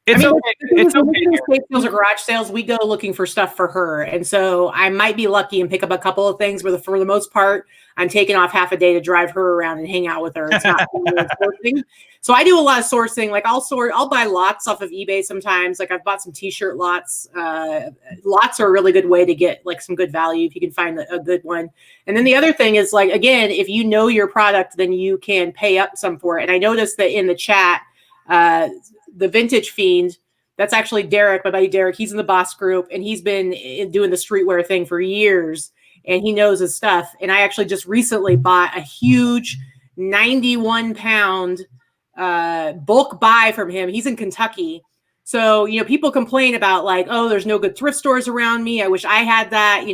It's okay. It's okay. Estate sales or garage sales, we go looking for stuff for her, and so I might be lucky and pick up a couple of things. But for the most part, I'm taking off half a day to drive her around and hang out with her. It's not sourcing. So I do a lot of sourcing. Like I'll buy lots off of eBay sometimes. Like I've bought some T-shirt lots. Lots are a really good way to get like some good value if you can find a good one. And then the other thing is like, again, if you know your product, then you can pay up some for it. And I noticed that in the chat, the Vintage Fiend, that's actually Derek, my buddy Derek. He's in the Boss group, and he's been doing the streetwear thing for years, and he knows his stuff. And I actually just recently bought a huge 91-pound bulk buy from him. He's in Kentucky. So, people complain about like, oh, there's no good thrift stores around me. I wish I had that.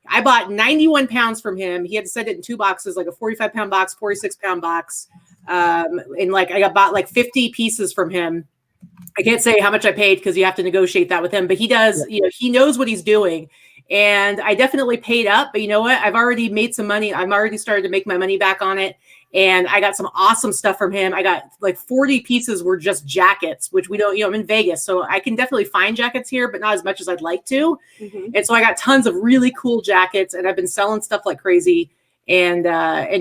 I bought 91 pounds from him. He had to send it in 2 boxes, like a 45-pound box, 46-pound box. And like I bought like 50 pieces from him. I can't say how much I paid because you have to negotiate that with him, but he does, he knows what he's doing. And I definitely paid up, but you know what? I've already made some money. I'm already started to make my money back on it. And I got some awesome stuff from him. I got like 40 pieces were just jackets, which we don't, I'm in Vegas, so I can definitely find jackets here, but not as much as I'd like to. Mm-hmm. And so I got tons of really cool jackets, and I've been selling stuff like crazy. And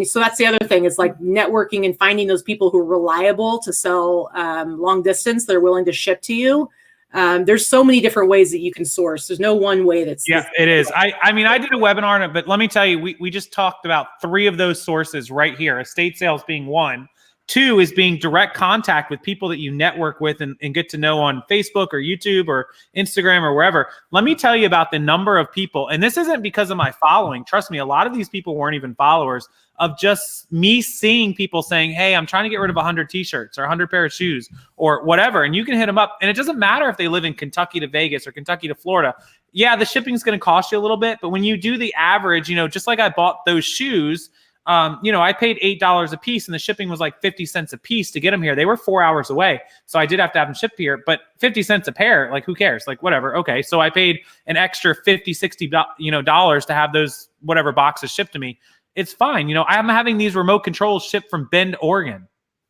so that's the other thing is like networking and finding those people who are reliable to sell long distance. They're willing to ship to you. There's so many different ways that you can source. There's no one way that's. Yeah, it is. I mean, I did a webinar on it, but let me tell you, we just talked about 3 of those sources right here. Estate sales being 1. 2 is being direct contact with people that you network with and get to know on Facebook or YouTube or Instagram or wherever. Let me tell you about the number of people, and this isn't because of my following. Trust me, a lot of these people weren't even followers, of just me seeing people saying, hey, I'm trying to get rid of 100 t-shirts or 100 pair of shoes or whatever. And you can hit them up. And it doesn't matter if they live in Kentucky to Vegas or Kentucky to Florida. Yeah, the shipping is going to cost you a little bit. But when you do the average, just like I bought those shoes, I paid $8 a piece and the shipping was like 50 cents a piece to get them here. They were 4 hours away. So I did have to have them shipped here, but 50 cents a pair, like who cares? Like whatever. Okay. So I paid an extra $50, $60, to have those, whatever boxes shipped to me. It's fine. I'm having these remote controls shipped from Bend, Oregon.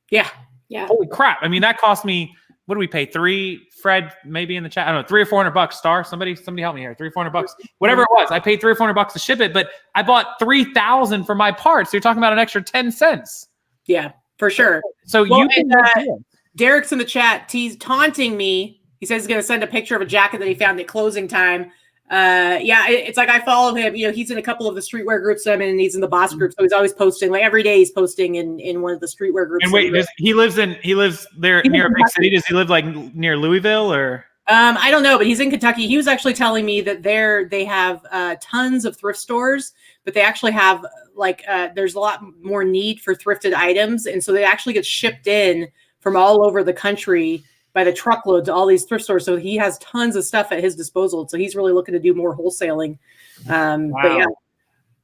Yeah. Yeah. Holy crap. I mean, that cost me, what do we pay? 3, Fred, maybe in the chat, I don't know, $300 or $400, Star. Somebody help me here. $300 or $400, whatever it was. I paid $300 or $400 to ship it, but I bought 3,000 for my parts. So you're talking about an extra 10 cents. Yeah, for sure. So Derek's in the chat. He's taunting me. He says he's going to send a picture of a jacket that he found at closing time. It's like I follow him. He's in a couple of the streetwear groups I'm in, and he's in the Boss group. So he's always posting. Like every day, he's posting in one of the streetwear groups. And wait, he lives there near a big city? Does he live like near Louisville or? I don't know, but he's in Kentucky. He was actually telling me that they have tons of thrift stores, but they actually have there's a lot more need for thrifted items, and so they actually get shipped in from all over the country by the truckload to all these thrift stores. So he has tons of stuff at his disposal. So he's really looking to do more wholesaling. Wow. But yeah.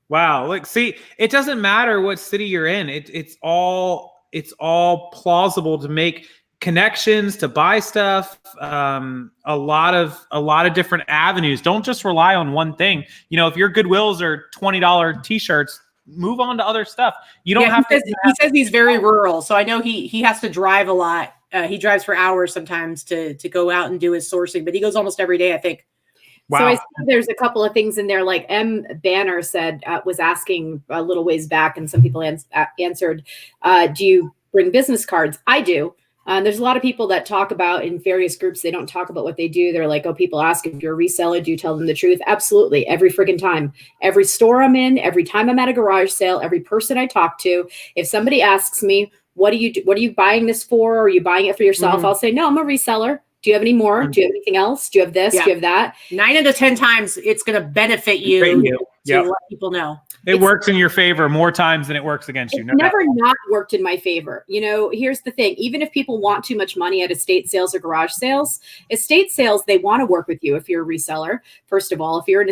Wow. Look, see, it doesn't matter what city you're in. It's all plausible to make connections, to buy stuff, a lot of different avenues. Don't just rely on one thing. If your Goodwills are $20 t-shirts, move on to other stuff. You don't have to. He says he's very rural. So I know he has to drive a lot. He drives for hours sometimes to go out and do his sourcing, but he goes almost every day, I think. Wow. So I see there's a couple of things in there, like M. Banner said, was asking a little ways back, and some people answered, do you bring business cards? I do. There's a lot of people that talk about in various groups, they don't talk about what they do. They're like, oh, people ask if you're a reseller, do you tell them the truth? Absolutely. Every freaking time. Every store I'm in, every time I'm at a garage sale, every person I talk to, if somebody asks me, what are you buying this for? Are you buying it for yourself? Mm-hmm. I'll say, no, I'm a reseller. Do you have any more? Do you have anything else? Do you have this? Yeah. Do you have that? 9 out of 10 times, it's going to benefit you to let people know. It works in your favor more times than it works against you. It's never not worked in my favor. Here's the thing. Even if people want too much money at estate sales or garage sales, they want to work with you if you're a reseller. First of all, if you're a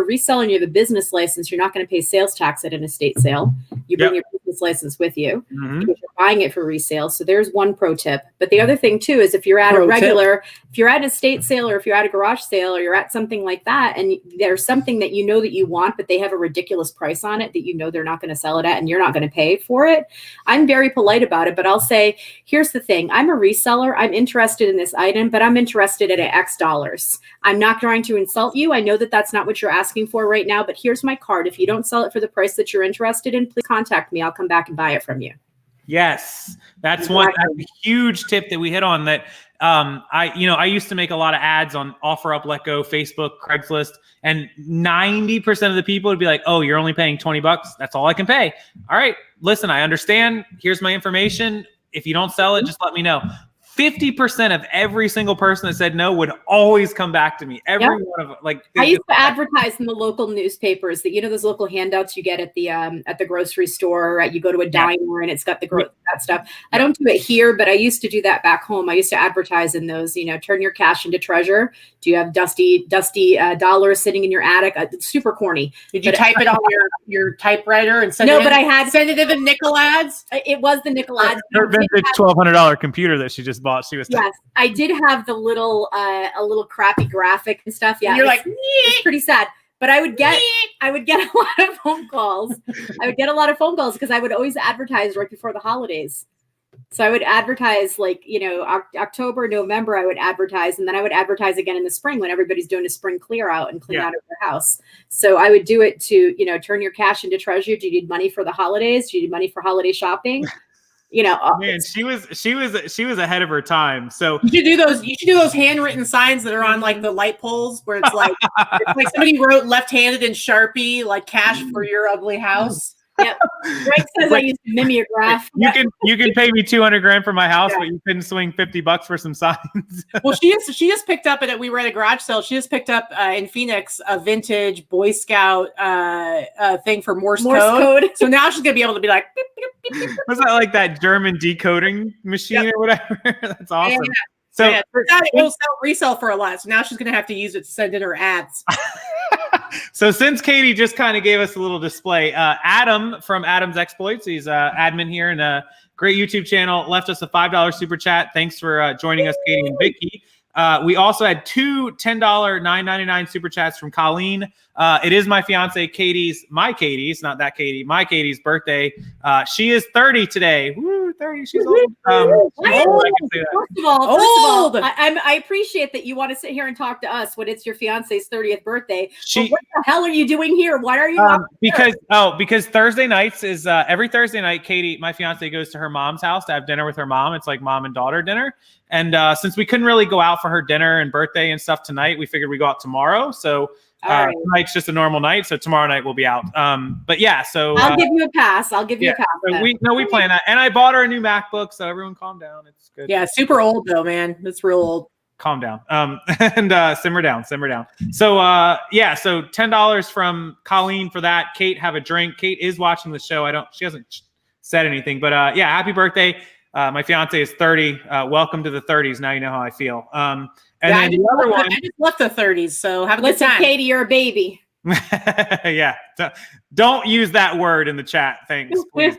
reseller and you have a business license, you're not going to pay sales tax at an estate sale. You bring your business business license with you because you're buying it for resale. So there's one pro tip. But the other thing too is if you're at if you're at an estate sale or if you're at a garage sale or you're at something like that, and there's something that you know that you want, but they have a ridiculous price on it that you know they're not going to sell it at, and you're not going to pay for it. I'm very polite about it, but I'll say, here's the thing: I'm a reseller. I'm interested in this item, but I'm interested at X dollars. I'm not trying to insult you. I know that that's not what you're asking for right now, but here's my card. If you don't sell it for the price that you're interested in, please contact me. I'll come back and buy it from you. Yes, that's that's a huge tip that we hit on. That I used to make a lot of ads on OfferUp, Let Go, Facebook, Craigslist, and 90% of the people would be like, "Oh, you're only paying $20. That's all I can pay." All right, listen, I understand. Here's my information. If you don't sell it, just let me know. 50% of every single person that said no would always come back to me. Every one of them. Like I used to advertise in the local newspapers that, those little handouts you get at the grocery store, right? You go to a diner and it's got that stuff. I don't do it here, but I used to do that back home. I used to advertise in those, turn your cash into treasure. Do you have dusty dollars sitting in your attic? It's super corny. Did you type it on your typewriter and send it? No, but I had send it to the nickel ads. It was the nickel ads. Her vintage $1,200 computer that she just bought. She was I did have the little a little crappy graphic and stuff. Yeah, and you're like, it's pretty sad. But I would get a lot of phone calls. I would get a lot of phone calls because I would always advertise right before the holidays. So I would advertise October, November. I would advertise, and then I would advertise again in the spring when everybody's doing a spring clear out and clean out of their house. So I would do it to turn your cash into treasure. Do you need money for the holidays? Do you need money for holiday shopping? Man, she was ahead of her time. So you should do those handwritten signs that are on like the light poles where it's like somebody wrote left-handed in Sharpie, like cash for your ugly house. Yep. Greg says I used to mimeograph. You can pay me $200,000 for my house, but you couldn't swing $50 for some signs. Well, she just picked up we were at a garage sale. She just picked up in Phoenix a vintage Boy Scout thing for Morse code. So now she's gonna be able to be like, beep, beep, beep, beep. Was that like that German decoding machine or whatever? That's awesome. Yeah. So it will resell for a lot. So now she's gonna have to use it to send in her ads. So since Katie just kind of gave us a little display, Adam from Adam's Exploits, he's admin here and a great YouTube channel, left us a $5 super chat. Thanks for joining us, Katie and Vicky. We also had two $10 $9.99 super chats from Colleen. It is my fiance Katie's birthday. She is 30 today. Woo, 30. She's old. First of all, I appreciate that you want to sit here and talk to us when it's your fiance's 30th birthday. What the hell are you doing here? Why are you? Because Thursday nights is every Thursday night. Katie, my fiance, goes to her mom's house to have dinner with her mom. It's like mom and daughter dinner. And since we couldn't really go out for her dinner and birthday and stuff tonight, we figured we'd go out tomorrow. So tonight's just a normal night. So tomorrow night we'll be out. But yeah, so I'll give you a pass. I'll give you a pass. So we plan that. And I bought her a new MacBook. So everyone calm down. It's good. Yeah, super old though, man. It's real old. Calm down. And simmer down. So so $10 from Colleen for that. Kate, have a drink. Kate is watching the show. She hasn't said anything, but happy birthday. My fiance is 30. Welcome to the 30s. Now you know how I feel. And then the other one, I just left the 30s, so have a good time. Katie, you're a baby. Yeah. Don't use that word in the chat. Thanks. Please.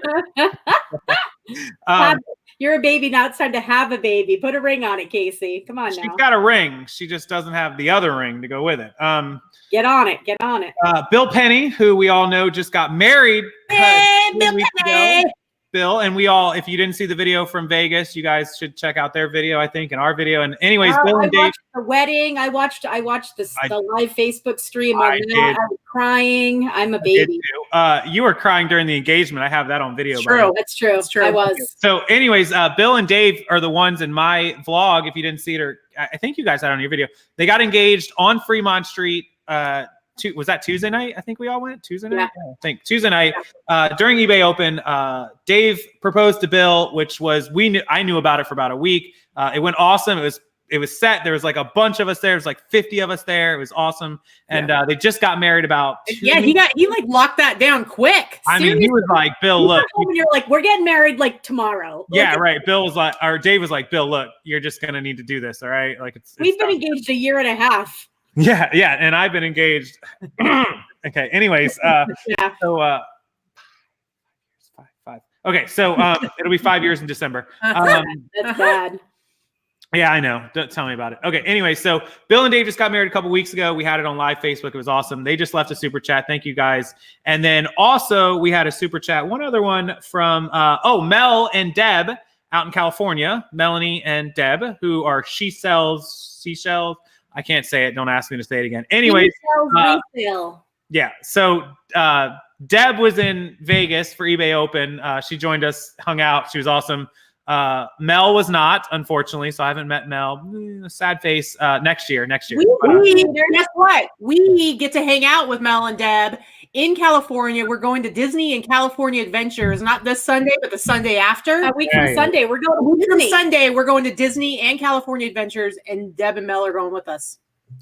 You're a baby now. It's time to have a baby. Put a ring on it, Casey. Come on now. She's got a ring. She just doesn't have the other ring to go with it. Get on it. Bill Penny, who we all know just got married. Hey, Bill Penny. Bill, and we all, if you didn't see the video from Vegas, you guys should check out their video, I think, and our video. And anyways, Bill and Dave. Watched the wedding. I watched the live Facebook stream on that. I was crying. I'm a baby. You were crying during the engagement. I have that on video. True. That's true. It's true. I was. So anyways, Bill and Dave are the ones in my vlog. If you didn't see it, or I think you guys had it on your video, they got engaged on Fremont Street. Was that Tuesday night? I think we all went Tuesday night. Yeah. I think Tuesday night during eBay Open. Dave proposed to Bill, which was I knew about it for about a week. It went awesome. It was set. There was like a bunch of us there. There was like 50 of us there. It was awesome. And they just got married about 2 weeks. he like locked that down quick. I mean, he was like, Bill, look. You're like, we're getting married like tomorrow. Yeah, right. Bill was like, or Dave was like, Bill, look, you're just gonna need to do this. All right. Like we've been engaged a year and a half. Yeah, and I've been engaged. Okay, anyways, so Okay, so it'll be 5 years in December. That's bad. Yeah, I know. Don't tell me about it. Okay, anyway, so Bill and Dave just got married a couple weeks ago. We had it on live Facebook. It was awesome. They just left a super chat. Thank you guys. And then also we had a super chat. One other one from Mel and Deb out in California. Melanie and Deb, who are She Sells Seashells. I can't say it. Don't ask me to say it again. Anyways, Resale. yeah. So Deb was in Vegas for eBay Open. She joined us, hung out. She was awesome. Mel was not, unfortunately, so I haven't met Mel. Sad face. Next year. Guess what? We get to hang out with Mel and Deb in California. We're going to Disney and California Adventures, not this Sunday, but the Sunday after. A week from Sunday, we're going to Disney. Sunday, we're going to Disney and California Adventures, and Deb and Mel are going with us.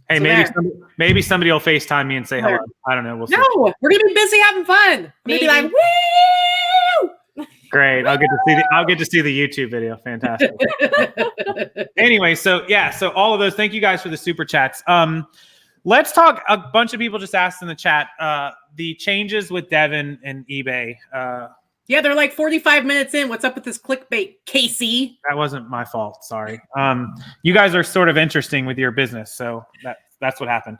Hey, so maybe somebody will FaceTime me and say hello. I don't know. We'll see. No, we're gonna be busy having fun. Maybe like, woo! Great. I'll get to see the YouTube video. Fantastic. Anyway, so all of those. Thank you guys for the super chats. Let's talk. A bunch of people just asked in the chat the changes with Devin and eBay. Yeah, they're like 45 minutes in. What's up with this clickbait, Casey? That wasn't my fault. Sorry. You guys are sort of interesting with your business, so that's what happened.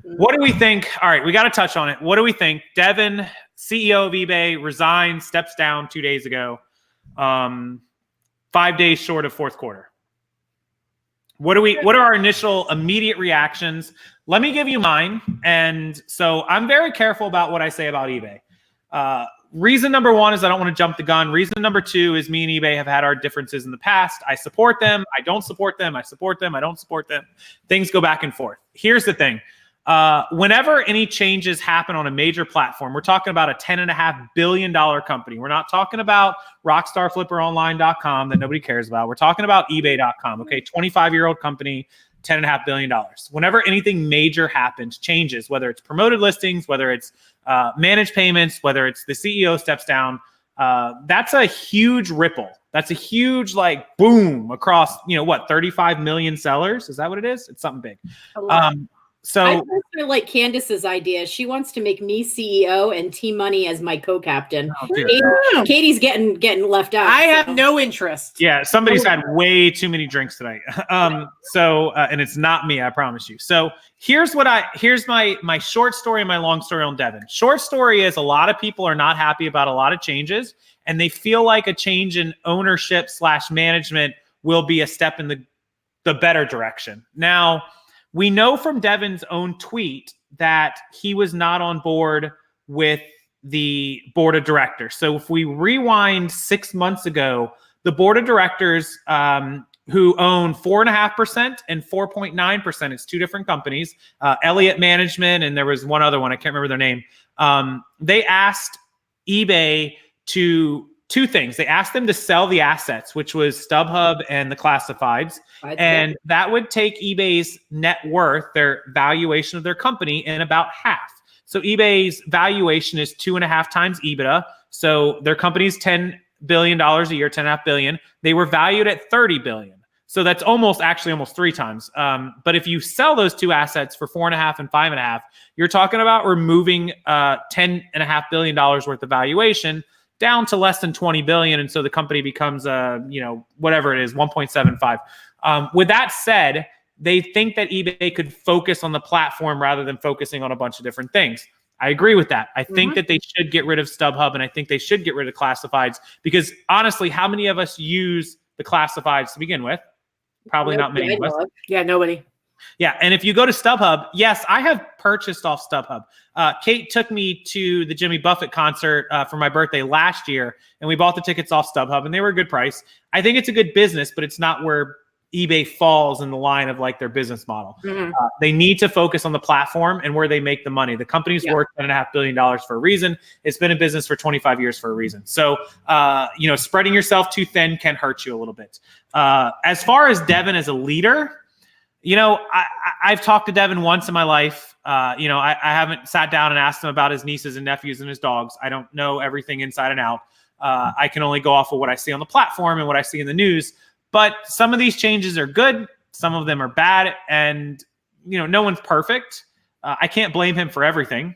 What do we think? All right, we got to touch on it. What do we think? Devin, CEO of eBay, resigned, steps down 2 days ago, 5 days short of fourth quarter. What are our initial immediate reactions? Let me give you mine. And so I'm very careful about what I say about eBay. Reason number one is I don't want to jump the gun. Reason number two is me and eBay have had our differences in the past. I support them. I don't support them. I support them. I don't support them. Things go back and forth. Here's the thing. Whenever any changes happen on a major platform, we're talking about a $10.5 billion company. We're not talking about rockstarflipperonline.com that nobody cares about. We're talking about ebay.com. Okay. 25-year-old company, $10.5 billion. Whenever anything major happens, changes, whether it's promoted listings, whether it's managed payments, whether it's the CEO steps down, that's a huge ripple. That's a huge boom across, 35 million sellers. Is that what it is? It's something big. So I personally like Candace's idea. She wants to make me CEO and T-Money as my co-captain. Katie's getting left out. I have no interest. Yeah, somebody's had way too many drinks tonight. And it's not me, I promise you. So here's my short story and my long story on Devin. Short story is a lot of people are not happy about a lot of changes, and they feel like a change in ownership / management will be a step in the better direction. Now, we know from Devin's own tweet that he was not on board with the board of directors. So if we rewind 6 months ago, the board of directors who own 4.5% and 4.9%, it's two different companies, Elliott Management, and there was one other one, I can't remember their name. They asked eBay to two things. They asked them to sell the assets, which was StubHub and the classifieds. And that would take eBay's net worth, their valuation of their company, in about half. So eBay's valuation is 2.5 times EBITDA. So their company's $10 billion a year, $10.5 billion. They were valued at $30 billion. So that's almost 3 times. But if you sell those two assets for 4.5 and 5.5, you're talking about removing $10.5 billion worth of valuation down to less than 20 billion. And so the company becomes, whatever it is, 1.75. With that said, they think that eBay could focus on the platform rather than focusing on a bunch of different things. I agree with that. I think that they should get rid of StubHub, and I think they should get rid of classifieds, because honestly, how many of us use the classifieds to begin with? Probably not many of us. Yeah, nobody. Yeah, and if you go to StubHub, yes, I have purchased off StubHub. Kate took me to the Jimmy Buffett concert for my birthday last year, and we bought the tickets off StubHub, and they were a good price. I think it's a good business, but it's not where eBay falls in the line of their business model. They need to focus on the platform and where they make the money. The company's worth $10.5 billion for a reason. It's been in business for 25 years for a reason. So, spreading yourself too thin can hurt you a little bit. As far as Devin as a leader, I've talked to Devin once in my life. I haven't sat down and asked him about his nieces and nephews and his dogs. I don't know everything inside and out. I can only go off of what I see on the platform and what I see in the news. But some of these changes are good. Some of them are bad. And, no one's perfect. I can't blame him for everything.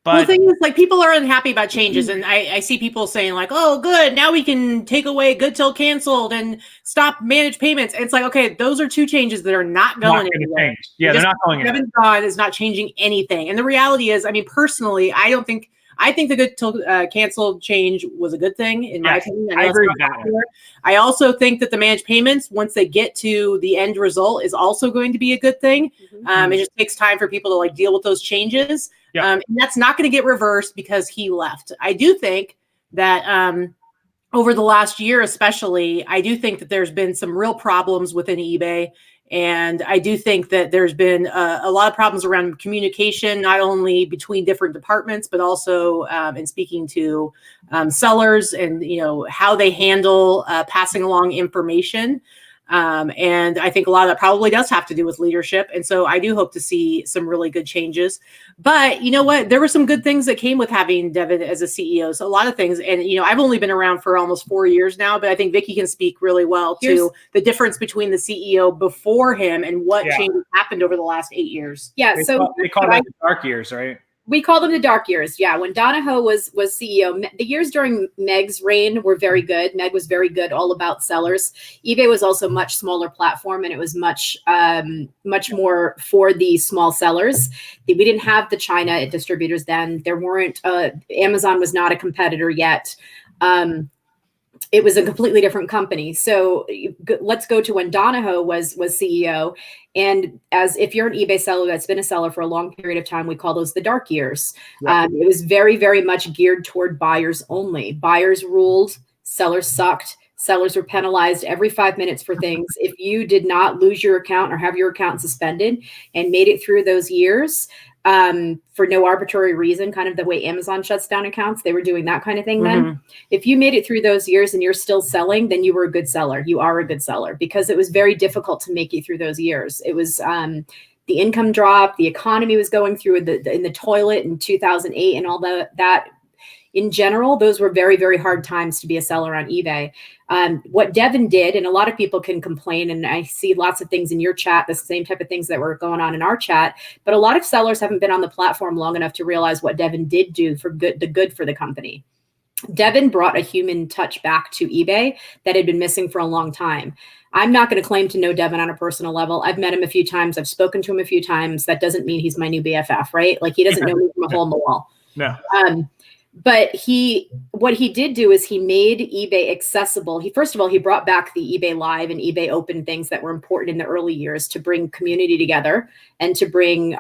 But the thing is, like, people are unhappy about changes, and I see people saying like, "Oh, good, now we can take away good till canceled and stop managed payments." And it's like, okay, those are two changes that are not going anywhere. Yeah, they're not going anywhere. Devin Gone is not changing anything. And the reality is, I mean, personally, I think the good till canceled change was a good thing in my opinion. I agree with that one. I also think that the managed payments, once they get to the end result, is also going to be a good thing. It just takes time for people to like deal with those changes. And that's not going to get reversed because he left. I do think that over the last year, especially, I do think that there's been some real problems within eBay. And I do think that there's been a lot of problems around communication, not only between different departments, but also in speaking to sellers and, you know, how they handle passing along information. And I think a lot of that probably does have to do with leadership. And so I do hope to see some really good changes. But you know what? There were some good things that came with having Devin as a CEO. So a lot of things. And, you know, I've only been around for almost 4 years now, but I think Vicky can speak really well to the difference between the CEO before him and what changes happened over the last 8 years. Yeah. They So call it the dark years, right? We call them the dark years. Yeah. When Donahoe was CEO, the years during Meg's reign were very good. Meg was very good, all about sellers. eBay was also a much smaller platform, and it was much more for the small sellers. We didn't have the China distributors then. There weren't, Amazon was not a competitor yet. It was a completely different company. So let's go to when Donahoe was CEO. And as if you're an eBay seller that's been a seller for a long period of time, we call those the dark years. It was very, very much geared toward buyers only. Buyers ruled, sellers sucked. Sellers were penalized every 5 minutes for things. If you did not lose your account or have your account suspended and made it through those years, for no arbitrary reason, kind of the way Amazon shuts down accounts, they were doing that kind of thing then. If you made it through those years and you're still selling, then you were a good seller. You are a good seller, because it was very difficult to make it through those years. It was the income drop, the economy was going through in the toilet in 2008 and all that. In general, those were very, very hard times to be a seller on eBay. What Devin did, and a lot of people can complain, and I see lots of things in your chat, the same type of things that were going on in our chat, but a lot of sellers haven't been on the platform long enough to realize what Devin did do for the good for the company. Devin brought a human touch back to eBay that had been missing for a long time. I'm not going to claim to know Devin on a personal level. I've met him a few times. I've spoken to him a few times. That doesn't mean he's my new BFF, right? Like, he doesn't know me from a hole in the wall. No. But what he did do is he made eBay accessible. First of all, he brought back the eBay Live and eBay Open things that were important in the early years to bring community together and to bring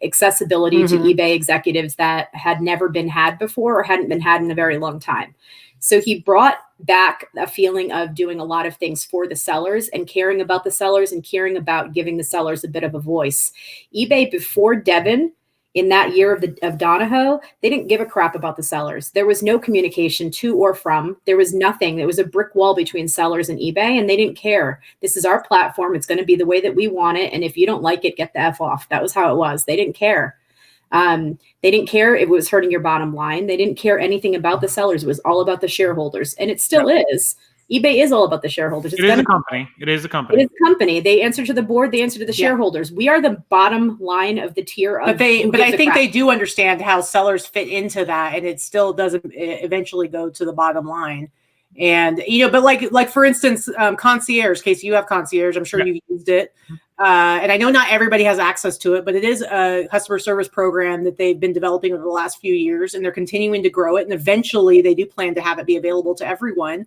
accessibility to eBay executives that had never been had before or hadn't been had in a very long time. So he brought back a feeling of doing a lot of things for the sellers and caring about the sellers and caring about giving the sellers a bit of a voice. eBay before Devin, in that year of Donahoe, they didn't give a crap about the sellers. There was no communication to or from. There was nothing. There was a brick wall between sellers and eBay, and they didn't care. This is our platform. It's going to be the way that we want it. And if you don't like it, get the F off. That was how it was. They didn't care. They didn't care if it was hurting your bottom line. They didn't care anything about the sellers. It was all about the shareholders. And it still is. eBay is all about the shareholders. It is a company. It is a company. It is a company. They answer to the board. They answer to the shareholders. We are the bottom line of the tier of. But I think they do understand how sellers fit into that, and it still doesn't eventually go to the bottom line. And but like for instance, concierge. Casey, you have concierge. I'm sure you've used it. And I know not everybody has access to it, but it is a customer service program that they've been developing over the last few years, and they're continuing to grow it. And eventually they do plan to have it be available to everyone.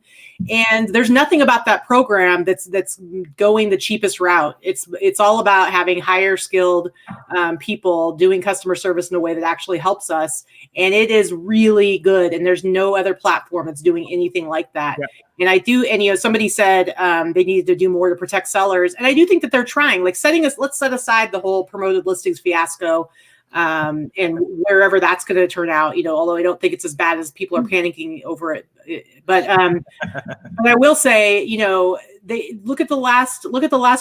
And there's nothing about that program that's going the cheapest route. It's all about having higher skilled people doing customer service in a way that actually helps us. And it is really good. And there's no other platform that's doing anything like that. Yeah. And I do, and somebody said they needed to do more to protect sellers, and I do think that they're trying. Like let's set aside the whole promoted listings fiasco, and wherever that's going to turn out. Although I don't think it's as bad as people are panicking over it. But but I will say, they look at the last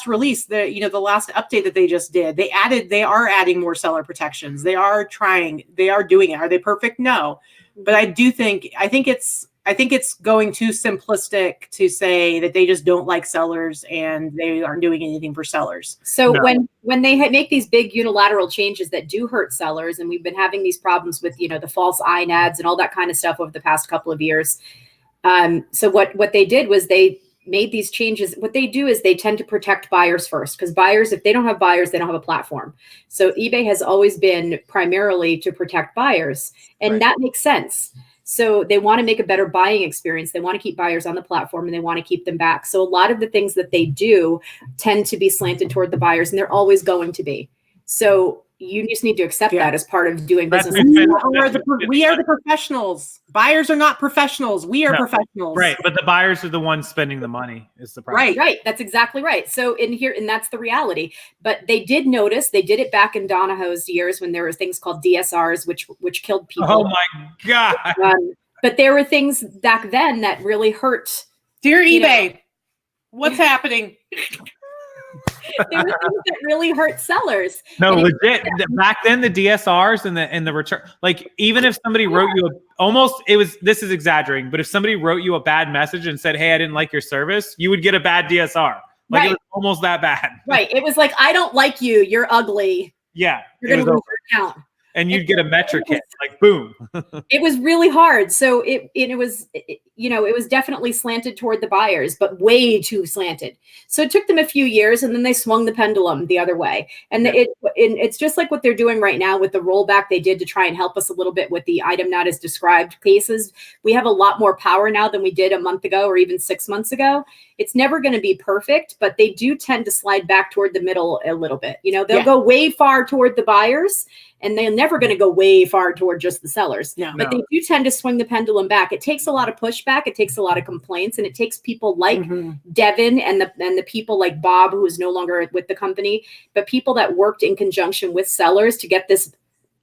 release, the last update that they just did. They are adding more seller protections. They are trying. They are doing it. Are they perfect? No, but I think it's it's going too simplistic to say that they just don't like sellers and they aren't doing anything for sellers. So when they make these big unilateral changes that do hurt sellers, and we've been having these problems with, you know, the false INADs and all that kind of stuff over the past couple of years. So what they did was they made these changes. What they do is they tend to protect buyers first, because buyers, if they don't have buyers, they don't have a platform. So eBay has always been primarily to protect buyers, and that makes sense. So they want to make a better buying experience. They want to keep buyers on the platform and they want to keep them back. So a lot of the things that they do tend to be slanted toward the buyers, and they're always going to be. So you just need to accept that as part of doing business. We are the professionals. Buyers are not professionals. We are professionals. Right. But the buyers are the ones spending the money is the problem. Right. That's exactly right. So and that's the reality. But they did notice, they did it back in Donahoe's years when there were things called DSRs, which killed people. Oh my God. But there were things back then that really hurt. Dear eBay, what's happening? There were things that really hurt sellers. No, legit. Back then, the DSRs and the return, like even if somebody wrote you this is exaggerating, but if somebody wrote you a bad message and said, "Hey, I didn't like your service," you would get a bad DSR. Like it was almost that bad. Right. It was like, "I don't like you. You're ugly. Yeah. You're going to lose your account." And you'd get a metric hit, like boom. It was really hard. So it was definitely slanted toward the buyers, but way too slanted. So it took them a few years, and then they swung the pendulum the other way. And it's just like what they're doing right now with the rollback they did to try and help us a little bit with the item not as described cases. We have a lot more power now than we did a month ago or even 6 months ago. It's never going to be perfect, but they do tend to slide back toward the middle a little bit. You know, they'll go way far toward the buyers, and they're never going to go way far toward just the sellers. But they do tend to swing the pendulum back. It takes a lot of pushback. It takes a lot of complaints, and it takes people like Devin and the people like Bob, who is no longer with the company, but people that worked in conjunction with sellers to get this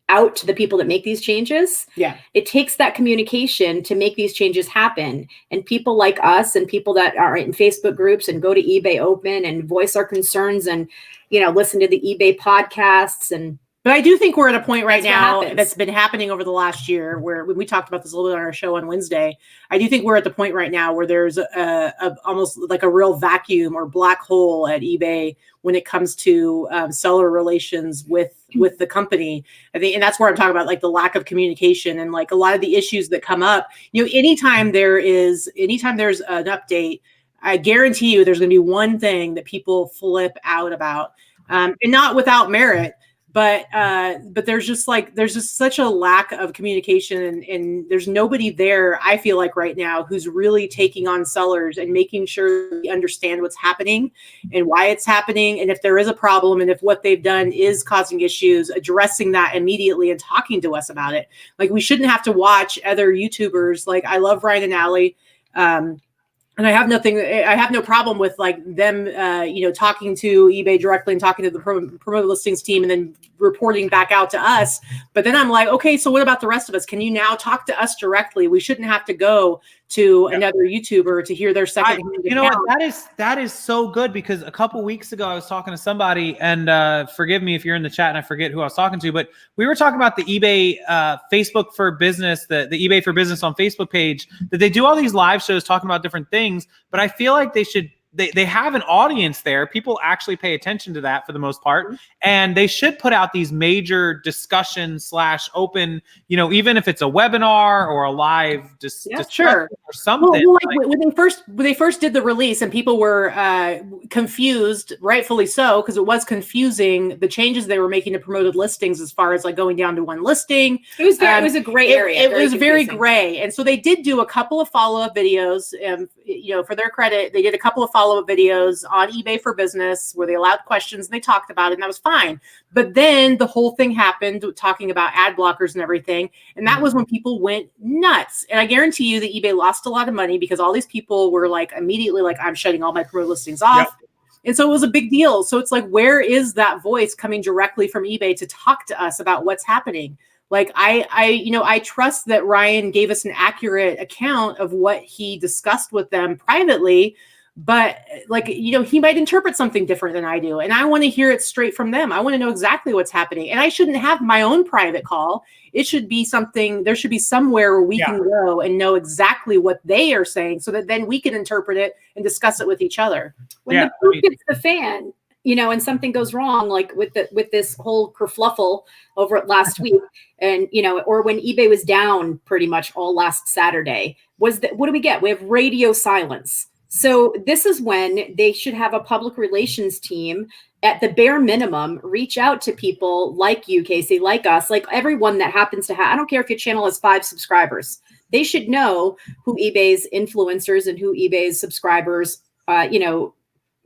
out to the people that make these changes. Yeah. It takes that communication to make these changes happen. And people like us and people that are in Facebook groups and go to eBay Open and voice our concerns and, listen to the eBay podcasts But I do think we're at a point right now that's been happening over the last year where we talked about this a little bit on our show on Wednesday. I do think we're at the point right now where there's almost like a real vacuum or black hole at eBay when it comes to seller relations with the company. I think, and that's where I'm talking about like the lack of communication and like a lot of the issues that come up. Anytime there's an update, I guarantee you there's going to be one thing that people flip out about, and not without merit. But there's just such a lack of communication and there's nobody there, I feel like right now, who's really taking on sellers and making sure we understand what's happening and why it's happening. And if there is a problem and if what they've done is causing issues, addressing that immediately and talking to us about it. Like we shouldn't have to watch other YouTubers. Like I love Ryan and Allie. And I have no problem with like them, talking to eBay directly and talking to the promoted listings team and then reporting back out to us. But then I'm like, okay, so what about the rest of us? Can you now talk to us directly? We shouldn't have to go to another YouTuber to hear their second. That is so good because a couple weeks ago I was talking to somebody and forgive me if you're in the chat and I forget who I was talking to, but we were talking about the eBay Facebook for Business, the eBay for Business on Facebook page, that they do all these live shows talking about different things, but I feel like they have an audience there. People actually pay attention to that for the most part. And they should put out these major discussions / open, even if it's a webinar or a live discussion or something. Well, when they first did the release and people were confused, rightfully so, because it was confusing, the changes they were making to promoted listings as far as like going down to one listing. It was a gray area. It was very gray. And so they did do a couple of follow-up videos. For their credit, they did a couple of follow-up videos on eBay for Business where they allowed questions and they talked about it, and that was fine. But then the whole thing happened talking about ad blockers and everything. And that was when people went nuts. And I guarantee you that eBay lost a lot of money because all these people were like immediately like, I'm shutting all my promoted listings off. Yep. And so it was a big deal. So it's like, where is that voice coming directly from eBay to talk to us about what's happening? Like I trust that Ryan gave us an accurate account of what he discussed with them privately. but like, he might interpret something different than I do. And I want to hear it straight from them. I want to know exactly what's happening. And I shouldn't have my own private call. It should be there should be somewhere where we can go and know exactly what they are saying so that then we can interpret it and discuss it with each other. When the poop hits the fan, and something goes wrong, like with this whole kerfluffle over last week, and or when eBay was down pretty much all last Saturday, what do we get? We have radio silence. So this is when they should have a public relations team at the bare minimum, reach out to people like you, Casey, like us, like everyone that happens to have, I don't care if your channel has 5 subscribers. They should know who eBay's influencers and who eBay's subscribers,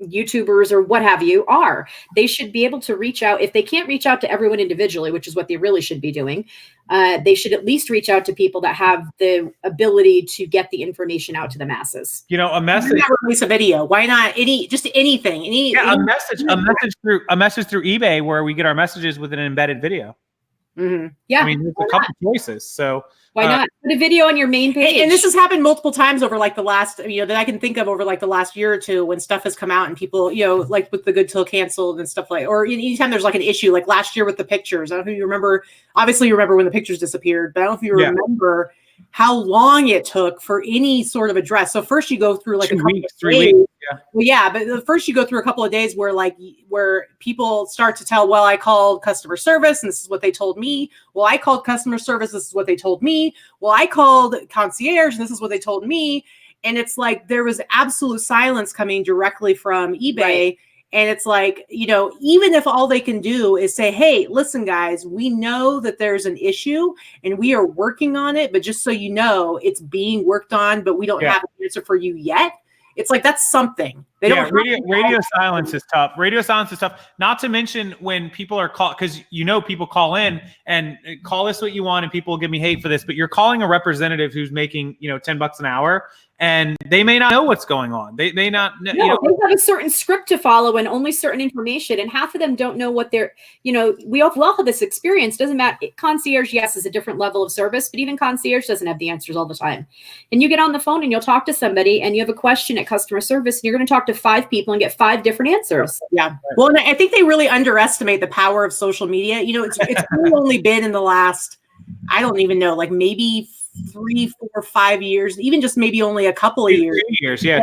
YouTubers or what have you are. They should be able to reach out. If they can't reach out to everyone individually, which is what they really should be doing, they should at least reach out to people that have the ability to get the information out to the masses. A message. Why not release a video? Why not anything? A message through eBay where we get our messages with an embedded video. Mm-hmm. Yeah, I mean, there's a couple choices. So why not put a video on your main page? And this has happened multiple times over like the last, that I can think of over like the last year or two when stuff has come out and people, like with the Good Till canceled and stuff or anytime there's like an issue, like last year with the pictures. I don't know if you remember. Obviously, you remember when the pictures disappeared, but I don't know if you remember how long it took for any sort of address. So first you go through like 2 weeks, 3 days. weeks. Yeah. Well, yeah, but first you go through a couple of days where people start to tell, well, I called customer service and this is what they told me. Well, I called customer service. This is what they told me. Well, I called concierge and this is what they told me. And it's like, there was absolute silence coming directly from eBay. Right. And it's like, even if all they can do is say, hey, listen, guys, we know that there's an issue and we are working on it. But just so you know, it's being worked on, but we don't have an answer for you yet. It's like, that's something. Radio silence is tough. Radio silence is tough. Not to mention when people are called, because people call in and call this what you want, and people will give me hate for this, but you're calling a representative who's making $10 an hour, and they may not know what's going on. They may not. They have a certain script to follow and only certain information, and half of them don't know what they're. We all have this experience. Doesn't matter. Concierge, yes, is a different level of service, but even concierge doesn't have the answers all the time. And you get on the phone and you'll talk to somebody, and you have a question at customer service, and you're going to talk to 5 people and get 5 different answers. Yeah. Well, and I think they really underestimate the power of social media. It's really only been in the last, I don't even know, like maybe 3, 4, 5 years, even just maybe only a couple of years. 2 years, yeah.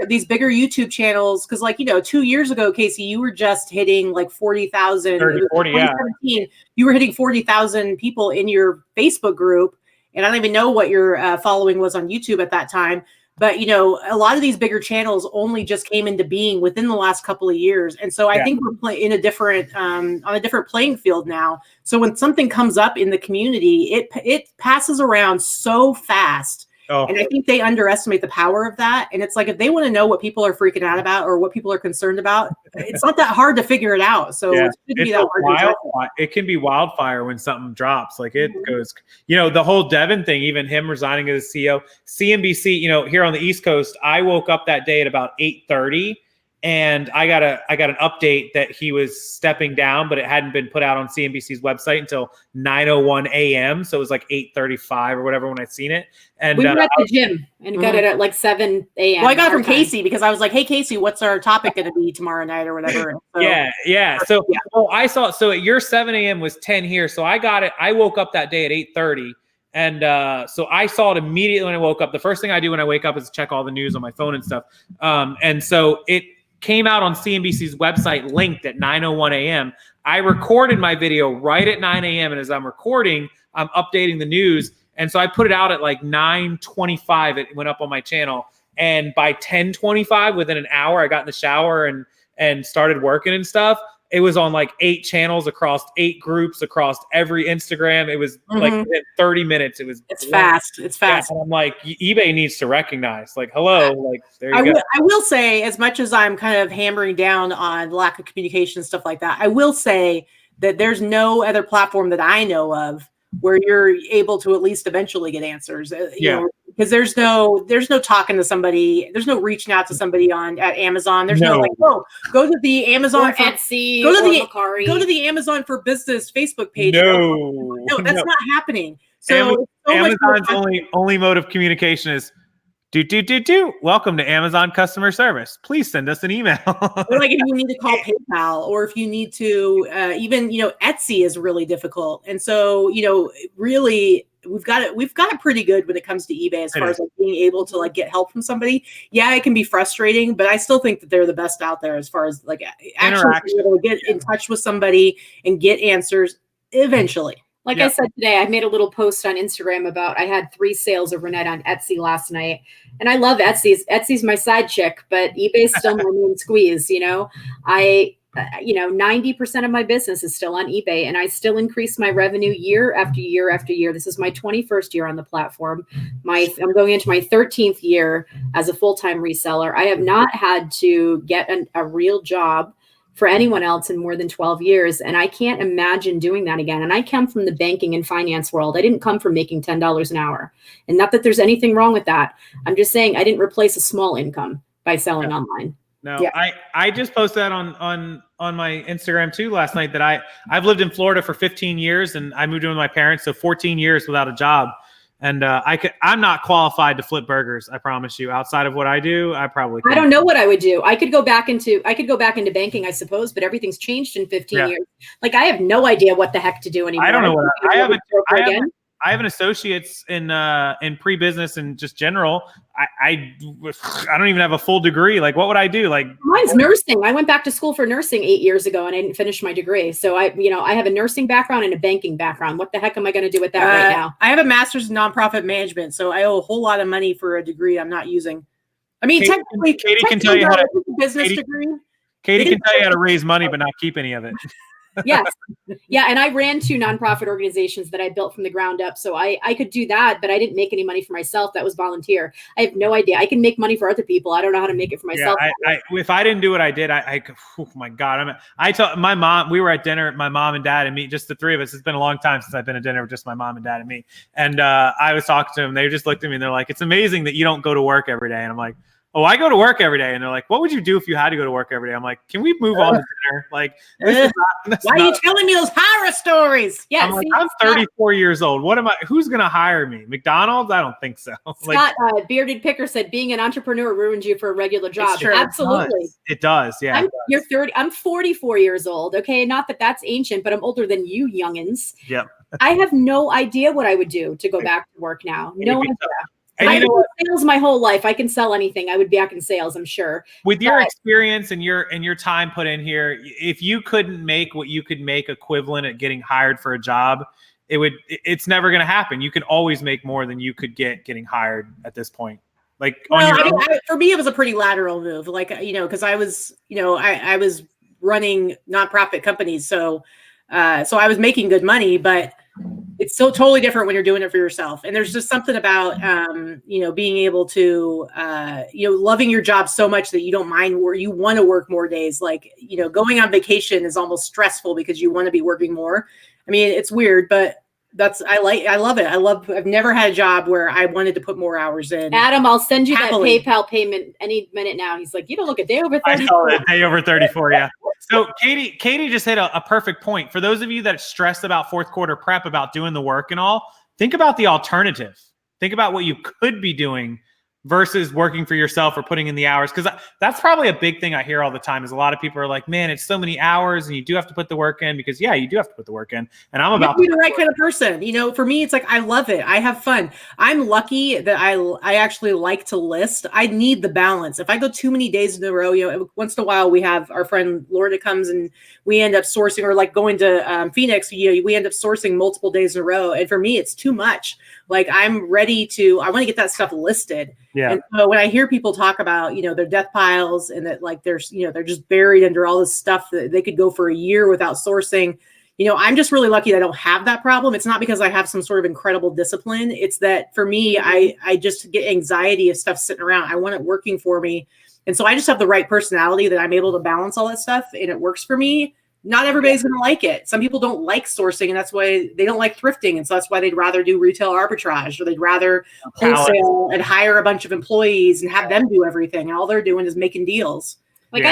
These bigger YouTube channels, because 2 years ago, Casey, you were just hitting like 40,000. 40, yeah. You were hitting 40,000 people in your Facebook group, and I don't even know what your following was on YouTube at that time. But, a lot of these bigger channels only just came into being within the last couple of years. And so I think we're in a different, on a different playing field now. So when something comes up in the community, it passes around so fast. Oh. And I think they underestimate the power of that. And it's like, if they want to know what people are freaking out about or what people are concerned about, it's not that hard to figure it out. So it shouldn't be that hard. It can be wildfire when something drops. Like it goes, the whole Devin thing, even him resigning as CEO, CNBC, here on the East Coast, I woke up that day at about 8:30. And I got an update that he was stepping down, but it hadn't been put out on CNBC's website until 9:01 a.m. So it was like 8:35 or whatever when I seen it. And we were at the gym and got it at like 7 a.m. Well, I got it from Casey because I was like, "Hey, Casey, what's our topic going to be tomorrow night or whatever?" So, yeah. So I saw. So at your 7 a.m. was 10 here. So I got it. I woke up that day at 8:30. And so I saw it immediately when I woke up. The first thing I do when I wake up is check all the news on my phone and stuff. And so it came out on CNBC's website linked at 9:01 a.m. I recorded my video right at 9 a.m. And as I'm recording, I'm updating the news. And so I put it out at like 9:25. It went up on my channel. And by 10:25, within an hour, I got in the shower and started working and stuff. It was on like 8 channels across 8 groups across every Instagram. It was like within 30 minutes. It's fast. It's fast. Yeah, and I'm like, eBay needs to recognize, like, hello, like there you go. I will say, as much as I'm kind of hammering down on lack of communication and stuff like that, I will say that there's no other platform that I know of where you're able to at least eventually get answers. You know, because there's no talking to somebody, there's no reaching out to somebody at Amazon. There's no like, go to the Amazon or Etsy, go to the Amazon for Business Facebook page. No, that's not happening. So Amazon's only mode of communication is Welcome to Amazon customer service. Please send us an email. Or like if you need to call PayPal, or if you need to even, Etsy is really difficult. And so, really we've got it pretty good when it comes to eBay as far as like being able to like get help from somebody. Yeah, it can be frustrating, but I still think that they're the best out there as far as like actually being able to get in touch with somebody and get answers eventually. Like I said today, I made a little post on Instagram about I had 3 sales overnight on Etsy last night. And I love Etsy. Etsy's my side chick, but eBay's still my main squeeze, 90% of my business is still on eBay, and I still increase my revenue year after year after year. This is my 21st year on the platform. I'm going into my 13th year as a full-time reseller. I have not had to get a real job for anyone else in more than 12 years. And I can't imagine doing that again. And I come from the banking and finance world. I didn't come from making $10 an hour. And not that there's anything wrong with that. I'm just saying I didn't replace a small income by selling online. No, I just posted that on my Instagram too last night that I've lived in Florida for 15 years and I moved in with my parents. So 14 years without a job. And I'm not qualified to flip burgers. I promise you. Outside of what I do, I probably couldn't. I don't know what I would do. I could go back into banking, I suppose, but everything's changed in 15 years. Like I have no idea what the heck to do anymore. I don't know what I have an associate's in pre-business and just general. I don't even have a full degree. Like, what would I do? Like, mine's nursing. I went back to school for nursing 8 years ago, and I didn't finish my degree. So I have a nursing background and a banking background. What the heck am I going to do with that right now? I have a master's in nonprofit management, so I owe a whole lot of money for a degree I'm not using. I mean, technically, Katie can tell you how to business degree. Katie can tell you how to raise money, but not keep any of it. Yes. Yeah. And I ran 2 nonprofit organizations that I built from the ground up. So I could do that, but I didn't make any money for myself. That was volunteer. I have no idea. I can make money for other people. I don't know how to make it for myself. Yeah, if I didn't do what I did, oh my God. I told my mom, we were at dinner, my mom and dad and me, just the 3 of us. It's been a long time since I've been at dinner with just my mom and dad and me. And I was talking to them. They just looked at me and they're like, it's amazing that you don't go to work every day. And I'm like, oh, I go to work every day. And they're like, what would you do if you had to go to work every day? I'm like, can we move on to dinner? Like, why are you telling me those horror stories? Yeah, I'm 34 years old. Who's going to hire me? McDonald's? I don't think so. Scott, Bearded Picker said, being an entrepreneur ruins you for a regular job. Absolutely. It does. Yeah. You're 30. I'm 44 years old. Okay. Not that that's ancient, but I'm older than you youngins. Yep. I have no idea what I would do to go back to work now. No idea. And I've been in sales my whole life. I can sell anything. I would be back in sales, I'm sure. With your experience and your time put in here, if you couldn't make what you could make equivalent at getting hired for a job, it's never going to happen. You can always make more than you could getting hired at this point. Like, for me, it was a pretty lateral move. Like, because I was, I was running nonprofit companies, so I was making good money, but it's so totally different when you're doing it for yourself. And there's just something about, being able to, loving your job so much that you don't mind where you want to work more days. Like, going on vacation is almost stressful because you want to be working more. I mean, it's weird, but I love it. I've never had a job where I wanted to put more hours in. Adam, I'll send you that PayPal payment any minute now. He's like, look a day over 34. I saw it, day over 34. Yeah. So Katie just hit a perfect point. For those of you that stress about fourth quarter prep, about doing the work and all, think about the alternative. Think about what you could be doing versus working for yourself or putting in the hours. Because that's probably a big thing I hear all the time is a lot of people are like, man, it's so many hours and you do have to put the work in because you do have to put the work in. And I'm about to be the right kind of person. For me, it's like, I love it. I have fun. I'm lucky that I actually like to list. I need the balance. If I go too many days in a row, once in a while we have our friend Laura comes and we end up sourcing, or like going to Phoenix, we end up sourcing multiple days in a row. And for me, it's too much. Like I'm ready I want to get that stuff listed. Yeah. And so when I hear people talk about, their death piles and that like there's, they're just buried under all this stuff that they could go for a year without sourcing, I'm just really lucky that I don't have that problem. It's not because I have some sort of incredible discipline. It's that for me, I just get anxiety of stuff sitting around. I want it working for me. And so I just have the right personality that I'm able to balance all that stuff and it works for me. Not everybody's going to like it. Some people don't like sourcing, and that's why they don't like thrifting. And so that's why they'd rather do retail arbitrage, or they'd rather wholesale and hire a bunch of employees and have them do everything. And all they're doing is making deals. Like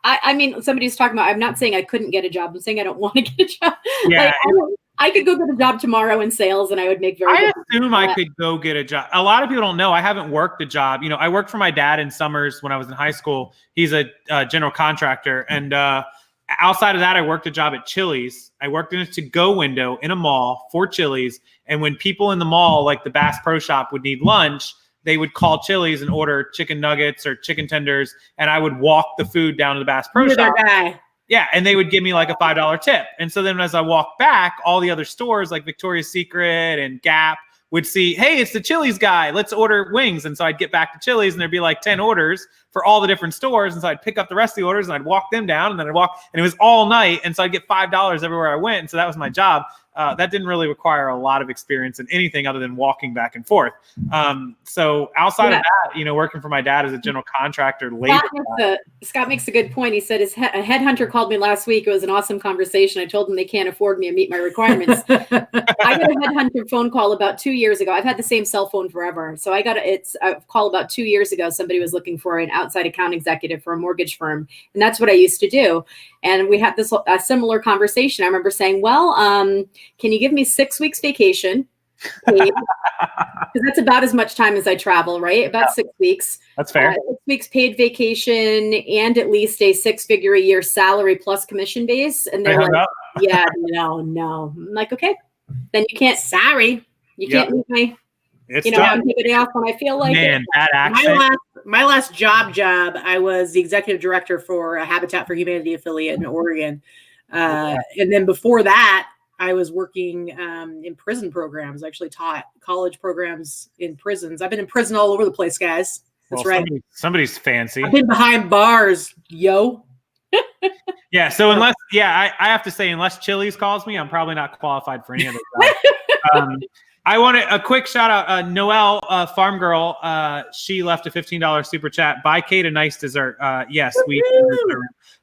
I mean, somebody's talking about, I'm not saying I couldn't get a job. I'm saying I don't want to get a job. Yeah. Like, I could go get a job tomorrow in sales, and I would make very. I assume I could go get a job. A lot of people don't know. I haven't worked a job. I worked for my dad in summers when I was in high school. He's a general contractor, and outside of that, I worked a job at Chili's. I worked in a to-go window in a mall for Chili's, and when people in the mall, like the Bass Pro Shop, would need lunch, they would call Chili's and order chicken nuggets or chicken tenders, and I would walk the food down to the Bass Pro Shop. Yeah, and they would give me like a $5 tip. And so then as I walked back, all the other stores like Victoria's Secret and Gap would see, hey, it's the Chili's guy. Let's order wings. And so I'd get back to Chili's and there'd be like 10 orders for all the different stores. And so I'd pick up the rest of the orders and I'd walk them down, and then I'd walk, and it was all night. And so I'd get $5 everywhere I went. And so that was my job. That didn't really require a lot of experience in anything other than walking back and forth. So outside of that, working for my dad as a general contractor. Scott makes a good point. He said a headhunter called me last week. It was an awesome conversation. I told them they can't afford me and meet my requirements. I got a headhunter phone call about 2 years ago. I've had the same cell phone forever. So I got a call about 2 years ago. Somebody was looking for an outside account executive for a mortgage firm. And that's what I used to do. And we had a similar conversation. I remember saying, well, can you give me 6 weeks vacation? Because that's about as much time as I travel, right? About 6 weeks. That's fair. 6 weeks paid vacation and at least a 6-figure a year salary plus commission base. And they're like, yeah, no. I'm like, okay, then you can't. Sorry, you can't move my. I'm taking it off when I feel like it. That accent. My last job, I was the executive director for a Habitat for Humanity affiliate in Oregon. And then before that, I was working in prison programs. I actually taught college programs in prisons. I've been in prison all over the place, guys. That's right. Somebody's fancy. I've been behind bars, yo. Yeah. So I have to say, unless Chili's calls me, I'm probably not qualified for any other job. I want a quick shout out. Noelle, Farm Girl, she left a $15 super chat. Buy Kate a nice dessert. Yes, we.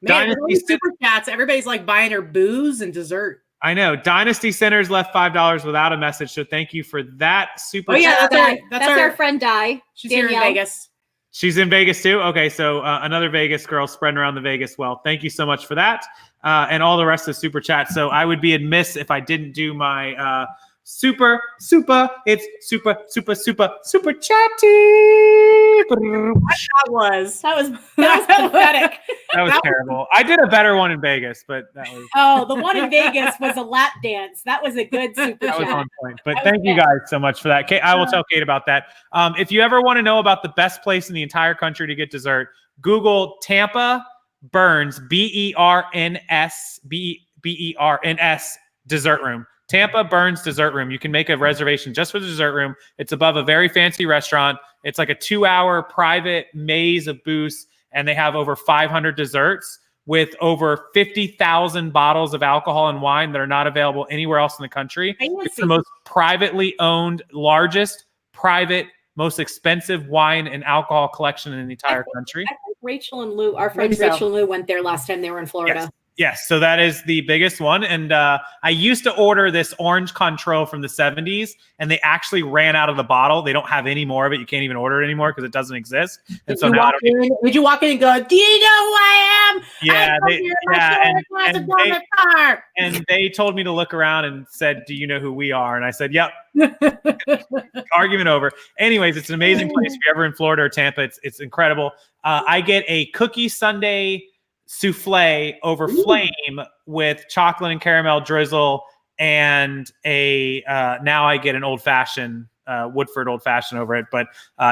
Dynasty super chats. Everybody's like buying her booze and dessert. I know. Dynasty Centers left $5 without a message, so thank you for that super chat. Yeah, that's our friend Di. She's Danielle. Here in Vegas. She's in Vegas too? Okay, so another Vegas girl spreading around the Vegas wealth. Thank you so much for that, and all the rest of the super chat. So I would be amiss if I didn't do my super chatty. That was pathetic. That was terrible. I did a better one in Vegas, but that was. Oh, the one in Vegas was a lap dance. That was a good super chat. That was on point. But thank you guys so much for that. Kate, I will tell Kate about that. If you ever want to know about the best place in the entire country to get dessert, Google Tampa Burns, BERNS dessert room. Tampa Burns Dessert Room. You can make a reservation just for the dessert room. It's above a very fancy restaurant. It's like a 2-hour private maze of booths, and they have over 500 desserts with over 50,000 bottles of alcohol and wine that are not available anywhere else in the country. It's the most privately owned, largest, private, most expensive wine and alcohol collection in the entire country. I think Rachel and Lou, our friends Rachel and Lou went there last time they were in Florida. Yes, so that is the biggest one. And I used to order this orange Cointreau from the 70s, and they actually ran out of the bottle. They don't have any more of it. You can't even order it anymore because it doesn't exist. And so now did you walk in and go, do you know who I am? Yeah, and they told me to look around and said, do you know who we are? And I said, yep. Argument over. Anyways, it's an amazing place. If you're ever in Florida or Tampa, it's incredible. I get a cookie sundae souffle over flame with chocolate and caramel drizzle, and now I get an old-fashioned Woodford old-fashioned over it. But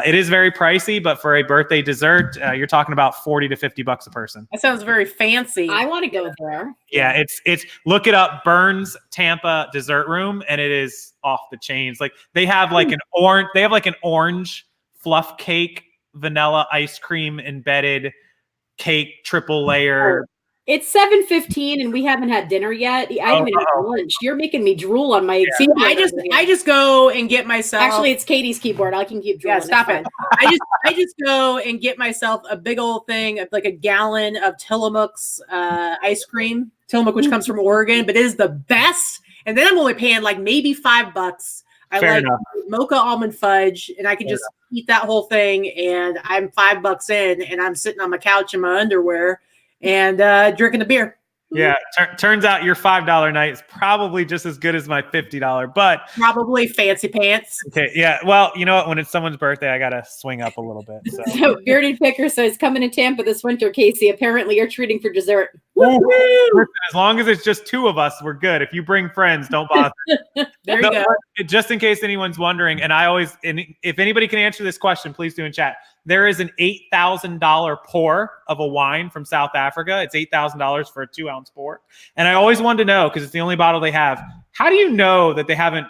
it is very pricey, but for a birthday dessert, you're talking about $40 to $50 a person. That sounds very fancy. I want to go there. Yeah, it's look it up, Burns Tampa Dessert Room, and it is off the chains. Like they have like an orange fluff cake, vanilla ice cream embedded cake, triple layer. It's 7:15 and we haven't had dinner yet. I haven't even had lunch. You're making me drool on my. See, I just go and get myself. Actually, it's Katie's keyboard. I can keep drooling. Yeah, stop it. I just go and get myself a big old thing of like a gallon of Tillamook's ice cream. Tillamook, which comes from Oregon, but it is the best. And then I'm only paying like maybe $5. I Fair like enough. mocha almond fudge, and I can just eat that whole thing. And I'm $5 in, and I'm sitting on my couch in my underwear and drinking a beer. Yeah, turns out your $5 night is probably just as good as my $50, but probably fancy pants. Okay, yeah. Well, you know what? When it's someone's birthday, I gotta swing up a little bit. So Bearded Picker says, coming to Tampa this winter, Casey. Apparently you're treating for dessert. As long as it's just two of us, we're good. If you bring friends, don't bother. There you go. Just in case anyone's wondering, and if anybody can answer this question, please do in chat. There is an $8,000 pour of a wine from South Africa. It's $8,000 for a 2-ounce pour. And I always wanted to know, because it's the only bottle they have, how do you know that they haven't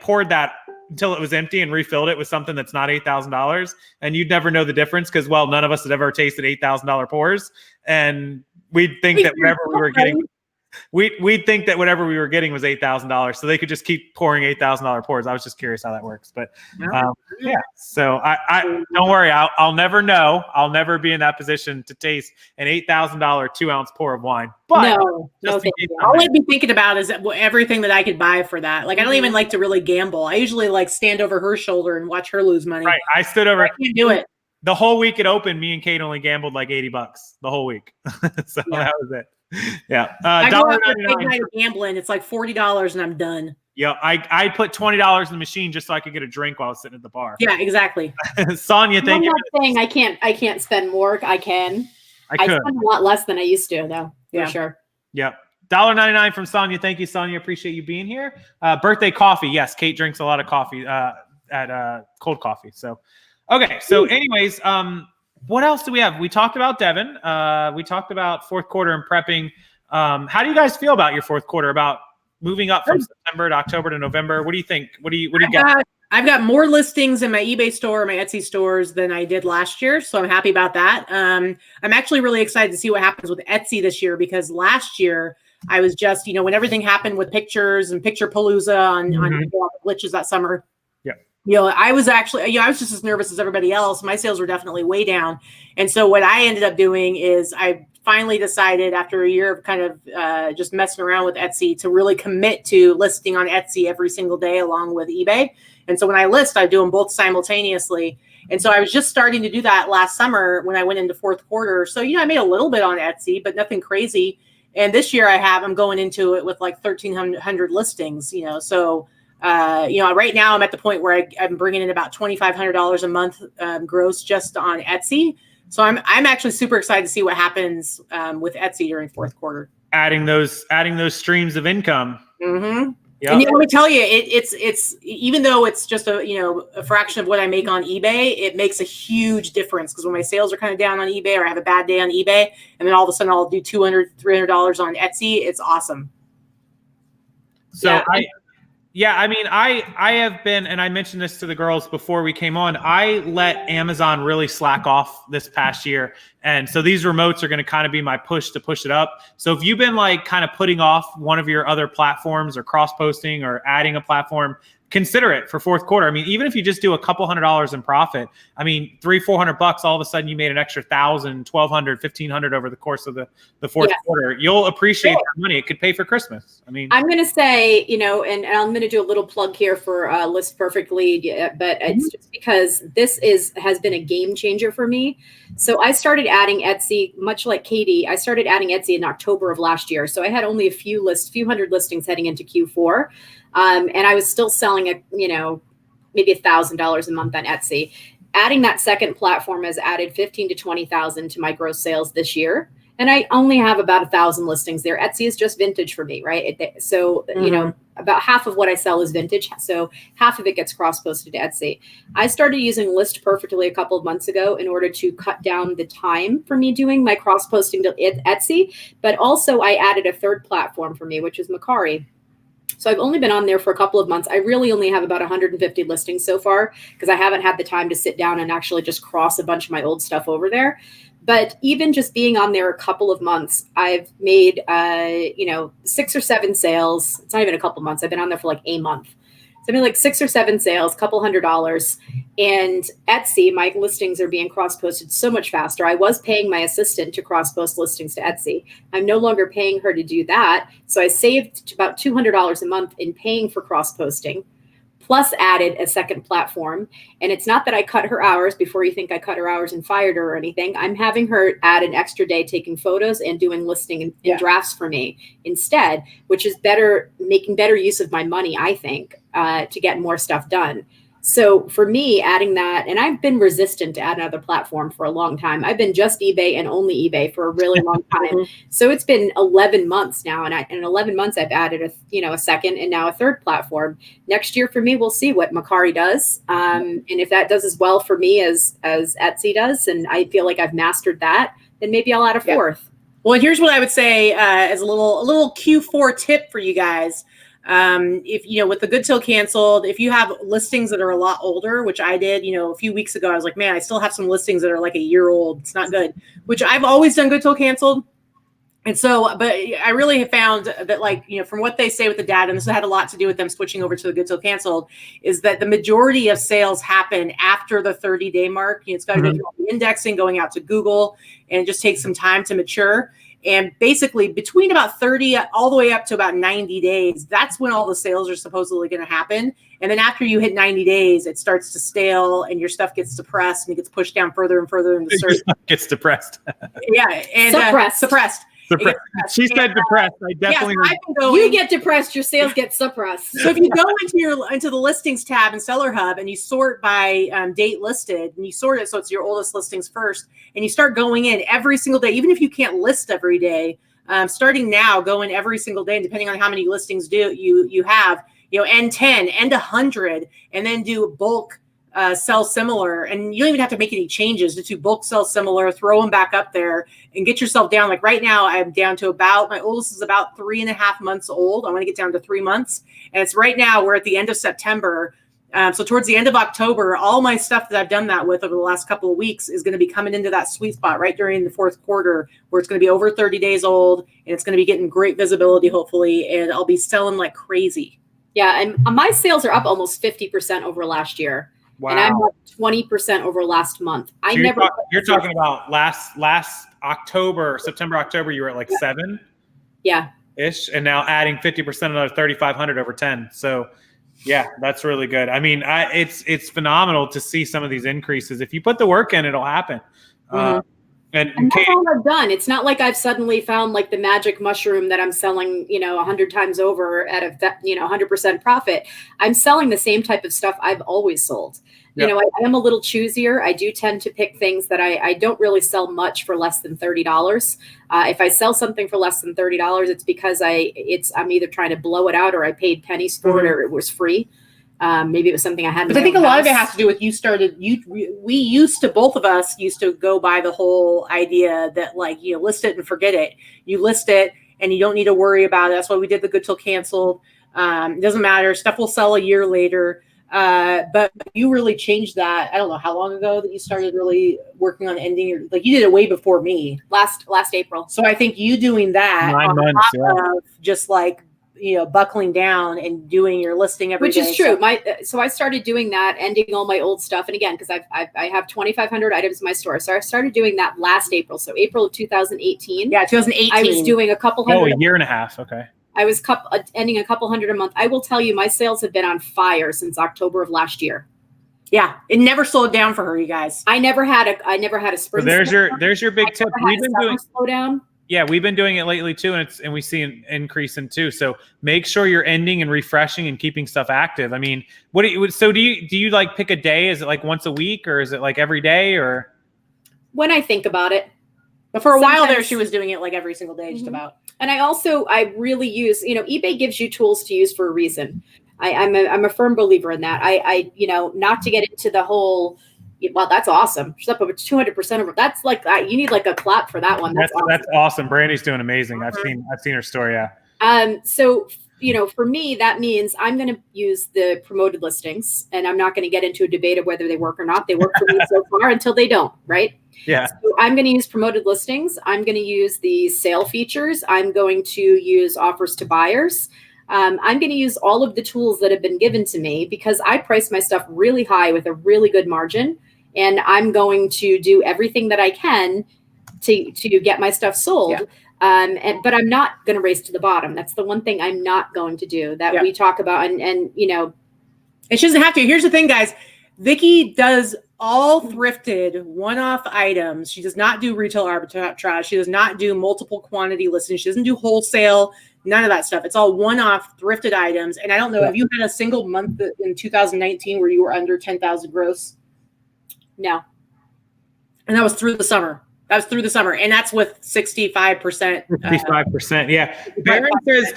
poured that until it was empty and refilled it with something that's not $8,000? And you'd never know the difference because, well, none of us had ever tasted $8,000 pours. And we'd think that whatever we were getting, we'd think that whatever we were getting was $8,000, so they could just keep pouring $8,000 pours. I was just curious how that works, but yeah. So I don't worry, I'll never know. I'll never be in that position to taste an $8,000 2-ounce pour of wine. But no, all I'd be thinking about is everything that I could buy for that. Like, I don't even like to really gamble. I usually stand over her shoulder and watch her lose money. Right, I stood over. I can't do it. The whole week it opened, me and Kate only gambled like $80 the whole week. So that was it. Yeah. I go out for a big night of gambling. It's like $40 and I'm done. Yeah. I put $20 in the machine just so I could get a drink while I was sitting at the bar. Yeah, exactly. Sonia, thank you. I'm not saying I can't spend more. I can. I spend a lot less than I used to, though. For sure. Yep. $1.99 from Sonia. Thank you, Sonia. Appreciate you being here. Birthday coffee. Yes, Kate drinks a lot of coffee at cold coffee. So, okay. So, anyways, what else do we have? We talked about Devin. We talked about fourth quarter and prepping. How do you guys feel about your fourth quarter? About moving up from September to October to November? What do you think? What do you get? I've got more listings in my eBay store, my Etsy stores than I did last year, so I'm happy about that. I'm actually really excited to see what happens with Etsy this year, because last year I was just, when everything happened with pictures and Picture Palooza on glitches that summer. I was actually, I was just as nervous as everybody else. My sales were definitely way down. And so what I ended up doing is I finally decided, after a year of kind of just messing around with Etsy, to really commit to listing on Etsy every single day along with eBay. And so when I list, I do them both simultaneously. And so I was just starting to do that last summer when I went into fourth quarter. So, I made a little bit on Etsy, but nothing crazy. And this year I'm going into it with like 1,300 listings, so right now I'm at the point where I'm bringing in about $2,500 a month gross just on Etsy. So I'm actually super excited to see what happens with Etsy during fourth quarter. Adding those streams of income. Mm-hmm. Yep. And let me tell you, it's even though it's just a fraction of what I make on eBay, it makes a huge difference, because when my sales are kind of down on eBay, or I have a bad day on eBay, and then all of a sudden I'll do $200, $300 on Etsy, it's awesome. So I have been, and I mentioned this to the girls before we came on, I let Amazon really slack off this past year. And so these remotes are going to kind of be my push to push it up. So if you've been kind of putting off one of your other platforms, or cross-posting, or adding a platform, consider it for fourth quarter. I mean, even if you just do a couple $100s in profit, I mean, $300-400, all of a sudden you made an extra $1,000, $1,200, $1,500 over the course of the fourth quarter. You'll appreciate that money. It could pay for Christmas. I mean, I'm going to say, and I'm going to do a little plug here for List Perfectly, but it's just because this has been a game changer for me. So I started adding Etsy, much like Katie. I started adding Etsy in October of last year. So I had only a few hundred listings heading into Q4. And I was still selling at, maybe $1,000 a month on Etsy. Adding that second platform has added 15 to 20,000 to my gross sales this year. And I only have about 1,000 listings there. Etsy is just vintage for me, right? So, about half of what I sell is vintage. So half of it gets cross-posted to Etsy. I started using List Perfectly a couple of months ago in order to cut down the time for me doing my cross-posting to Etsy. But also I added a third platform for me, which is Macari. So I've only been on there for a couple of months. I really only have about 150 listings so far, because I haven't had the time to sit down and actually just cross a bunch of my old stuff over there. But even just being on there a couple of months, I've made, 6 or 7 sales. It's not even a couple months. I've been on there for like a month. So I made like 6 or 7 sales, couple $100. And Etsy, my listings are being cross-posted so much faster. I was paying my assistant to cross-post listings to Etsy. I'm no longer paying her to do that. So I saved about $200 a month in paying for cross-posting. plus added a second platform. And it's not that I cut her hours before you think I cut her hours and fired her or anything. I'm having her add an extra day taking photos and doing listing and drafts for me instead, which is making better use of my money, I think, to get more stuff done. So for me, adding that, and I've been resistant to add another platform for a long time. I've been just eBay and only eBay for a really long time. So it's been 11 months now. And in 11 months, I've added a second and now a third platform. Next year for me, we'll see what Mercari does. And if that does as well for me as Etsy does, and I feel like I've mastered that, then maybe I'll add a fourth. Well, here's what I would say as a little Q4 tip for you guys. If with the Good Till canceled, if you have listings that are a lot older, which I did, a few weeks ago, I was like, man, I still have some listings that are like a year old. It's not good, which I've always done Good Till canceled. And so, but I really have found that from what they say with the data, and this had a lot to do with them switching over to the Good Till canceled, is that the majority of sales happen after the 30-day mark. It's got to go through all the indexing, going out to Google, and it just takes some time to mature. And basically between about 30 all the way up to about 90 days, that's when all the sales are supposedly going to happen. And then after you hit 90 days, it starts to stale and your stuff gets depressed and it gets pushed down further and further in the search. Gets depressed. Yeah. And suppressed. She said depressed. I definitely. You get depressed, your sales get suppressed. So if you go into the listings tab in Seller Hub and you sort by date listed, and you sort it so it's your oldest listings first, and you start going in every single day, even if you can't list every day, starting now, go in every single day, and depending on how many listings you have, end 10, end 100, and then do bulk. Sell similar, and you don't even have to make any changes. Just do bulk sell similar, throw them back up there, and get yourself down. Like right now, I'm down to my oldest is about 3.5 months old. I want to get down to 3 months, and it's right now. We're at the end of September, so towards the end of October, all my stuff that I've done that with over the last couple of weeks is going to be coming into that sweet spot right during the fourth quarter, where it's going to be over 30 days old, and it's going to be getting great visibility, hopefully, and I'll be selling like crazy. Yeah, and my sales are up almost 50% over last year. Wow. And I'm up 20% over last month. You're talking about last October, September, October, you were at like 7? Yeah. Ish. And now adding 50%, another 3,500 over 10. So yeah, that's really good. I mean, it's phenomenal to see some of these increases. If you put the work in, it'll happen. And that's all I've done. It's not like I've suddenly found like the magic mushroom that I'm selling, 100 times over at a 100% profit. I'm selling the same type of stuff I've always sold. Yep. I am a little choosier. I do tend to pick things that I don't really sell much for less than $30. If I sell something for less than $30, it's because I'm either trying to blow it out or I paid pennies for it or it was free. Maybe it was something I had. But I think a lot of it has to do with both of us used to go by the whole idea that list it and forget it. You list it and you don't need to worry about it. That's why we did the Good Till canceled. It doesn't matter. Stuff will sell a year later. But you really changed that. I don't know how long ago that you started really working on ending you did it way before me. Last April. So I think you doing that 9 months, of just buckling down and doing your listing every day. Which is true. So I started doing that, ending all my old stuff. And again, because I have 2,500 items in my store. So I started doing that last April. So April of 2018. Yeah, 2018. I was doing a couple hundred. Oh, a year and a half. Okay. I was ending a couple hundred a month. I will tell you, my sales have been on fire since October of last year. Yeah, it never slowed down for her, you guys. I never had a spring. So there's your big tip. We've been doing slowdown. Yeah, we've been doing it lately too, and we see an increase in too. So make sure you're ending and refreshing and keeping stuff active. I mean, do you like pick a day? Is it like once a week or is it like every day or? When I think about it. But for a while there, she was doing it like every single day, just about. And I really use, eBay gives you tools to use for a reason. I'm a firm believer in that. I not to get into the whole, well, that's awesome. She's up over 200% over. That's like, you need like a clap for that one. That's awesome. Brandy's doing amazing. I've seen her story. Yeah. So, for me, that means I'm going to use the promoted listings, and I'm not going to get into a debate of whether they work or not. They work for me so far until they don't, right? Yeah. So I'm going to use promoted listings. I'm going to use the sale features. I'm going to use offers to buyers. I'm going to use all of the tools that have been given to me because I price my stuff really high with a really good margin. And I'm going to do everything that I can to get my stuff sold. Yeah. But I'm not going to race to the bottom. That's the one thing I'm not going to do that we talk about. And And she doesn't have to. Here's the thing, guys. Vicky does all thrifted one-off items. She does not do retail arbitrage. She does not do multiple quantity listings. She doesn't do wholesale, none of that stuff. It's all one-off thrifted items. And I don't know, have you had a single month in 2019 where you were under 10,000 gross? No. And that was through the summer. And that's with 65%. 65%. Yeah. Barron says,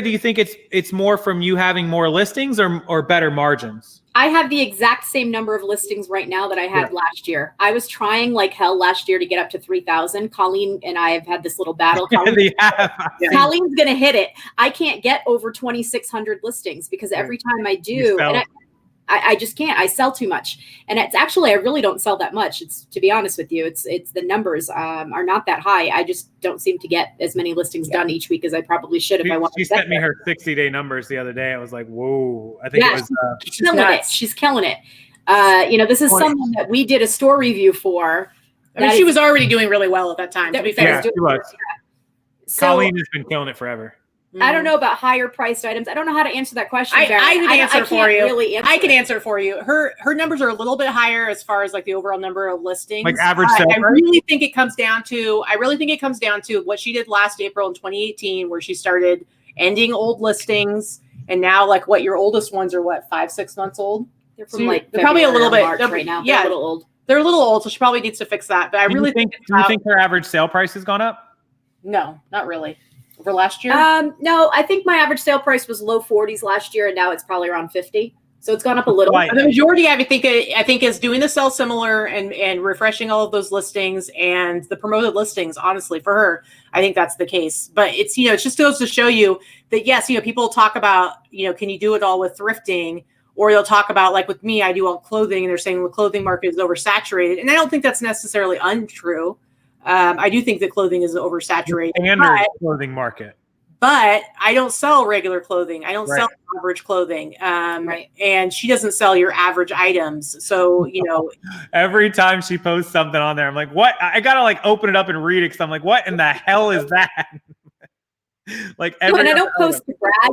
do you think it's more from you having more listings or better margins? I have the exact same number of listings right now that I had last year. I was trying like hell last year to get up to 3,000. Colleen and I have had this little battle. Colleen's going to hit it. I can't get over 2,600 listings because every time I do, and I just can't. I sell too much, and it's actually I really don't sell that much. It's, to be honest with you, it's the numbers are not that high. I just don't seem to get as many listings done each week as I probably should if I want. She sent me her 60-day numbers the other day. I was like, whoa! I think it was. She's killing it. She's killing it. This is someone that we did a store review for. I mean, she was already doing really well at that time. To be fair, she was. So, Colleen has been killing it forever. I don't know about higher priced items. I don't know how to answer that question. I can answer for you. Really I can answer for you. Her numbers are a little bit higher as far as like the overall number of listings. Like average sale. I really think it comes down to what she did last April in 2018, where she started ending old listings, and now like what your oldest ones are 5-6 months old. They're from they're probably a little bit right now. They're a little old. They're a little old, so she probably needs to fix that. But I really think. Do you think her average sale price has gone up? No, not really. Over last year? No, I think my average sale price was low 40s last year, and now it's probably around 50. So it's gone up a little. Right. The majority, I think, is doing the sell similar and refreshing all of those listings and the promoted listings. Honestly, for her, I think that's the case. But it's it just goes to show you that yes, people talk about can you do it all with thrifting, or they'll talk about like with me, I do all clothing, and they're saying the clothing market is oversaturated, and I don't think that's necessarily untrue. I do think that clothing is oversaturated. Standard clothing market. But I don't sell regular clothing. I don't sell average clothing. And she doesn't sell your average items. So, every time she posts something on there, I'm like, what? I got to like open it up and read it because I'm like, what in the hell is that? And I don't post to brag.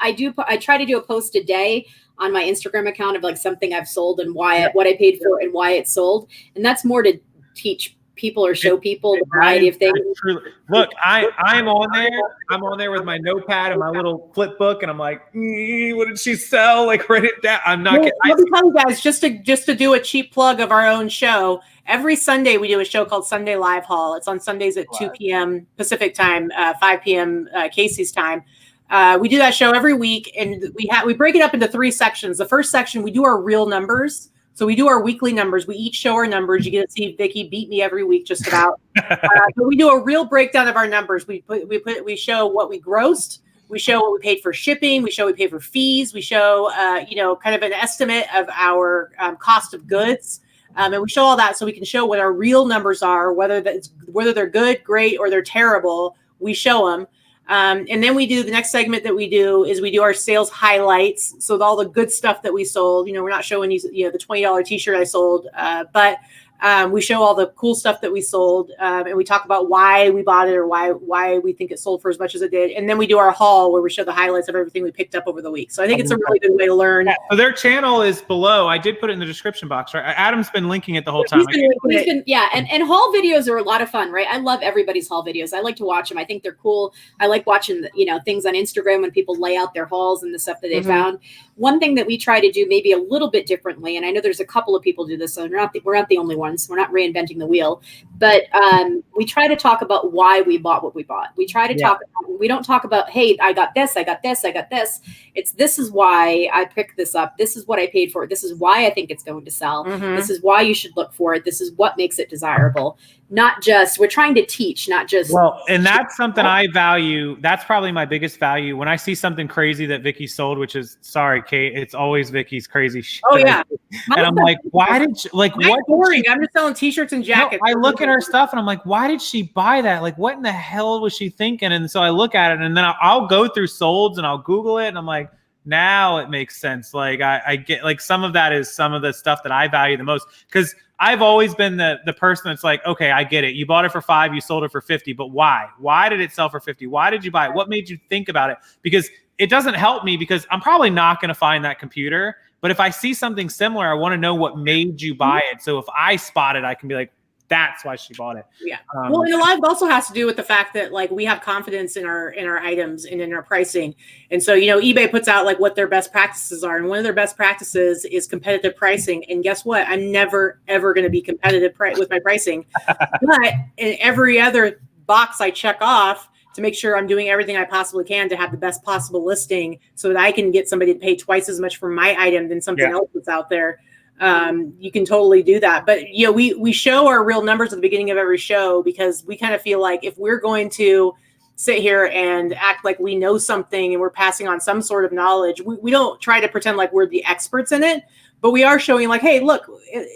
I try to do a post a day on my Instagram account of like something I've sold and what I paid for and why it sold. And that's more to teach people or show people the variety of things. Look, I'm on there. I'm on there with my notepad and my little flip book, and I'm like, what did she sell? Like, write it down. I'm not. Let me tell you guys, just to do a cheap plug of our own show. Every Sunday we do a show called Sunday Live Haul. It's on Sundays at 2 p.m. Pacific time, 5 p.m. Casey's time. We do that show every week, and we break it up into 3 sections. The first section, we do our real numbers. So we do our weekly numbers. We each show our numbers. You get to see Vicky beat me every week, just about. But we do a real breakdown of our numbers. We show what we grossed. We show what we paid for shipping. We show what we paid for fees. We show kind of an estimate of our cost of goods. And we show all that so we can show what our real numbers are, whether they're good, great, or they're terrible. We show them. And then we do the next segment that we do our sales highlights. So all the good stuff that we sold, we're not showing you, the $20 t-shirt I sold, but we show all the cool stuff that we sold. And we talk about why we bought it or why we think it sold for as much as it did. And then we do our haul where we show the highlights of everything we picked up over the week. So I think it's a really good way to learn. Yeah, so their channel is below. I did put it in the description box, right? Adam's been linking it the whole time. And haul videos are a lot of fun, right? I love everybody's haul videos. I like to watch them. I think they're cool. I like watching, things on Instagram when people lay out their hauls and the stuff that they found. One thing that we try to do maybe a little bit differently, and I know there's a couple of people do this, so we're not the only ones. We're not reinventing the wheel, but we try to talk about why we bought what we bought. We try to we don't talk about, hey, I got this, I got this, I got this. This is why I picked this up. This is what I paid for it. This is why I think it's going to sell. This is why you should look for it. This is what makes it desirable. Not just, we're trying to teach, not just. Well, and that's something I value. That's probably my biggest value. When I see something crazy that Vicky sold, which is, sorry, Kate, it's always Vicky's crazy shit. Oh, yeah. And I'm like, why did she, like, what? I'm just selling t-shirts and jackets. No, I look at her stuff and I'm like, why did she buy that? Like, what in the hell was she thinking? And so I look at it and then I'll go through solds and I'll Google it. And I'm like, now it makes sense. Like I get, like, some of that is some of the stuff that I value the most, because I've always been the person that's like, okay, I get it. You bought it for 5, you sold it for 50, but why? Why did it sell for 50? Why did you buy it? What made you think about it? Because it doesn't help me because I'm probably not going to find that computer. But if I see something similar, I want to know what made you buy it. So if I spot it, I can be like, that's why she bought it. Yeah. Well, and a lot of it also has to do with the fact that like we have confidence in our items and in our pricing. And so, eBay puts out like what their best practices are. And one of their best practices is competitive pricing. And guess what? I'm never, ever going to be competitive with my pricing. But in every other box I check off to make sure I'm doing everything I possibly can to have the best possible listing so that I can get somebody to pay twice as much for my item than something else that's out there. You can totally do that. But, we show our real numbers at the beginning of every show because we kind of feel like if we're going to sit here and act like we know something and we're passing on some sort of knowledge, we don't try to pretend like we're the experts in it. But we are showing like, hey, look,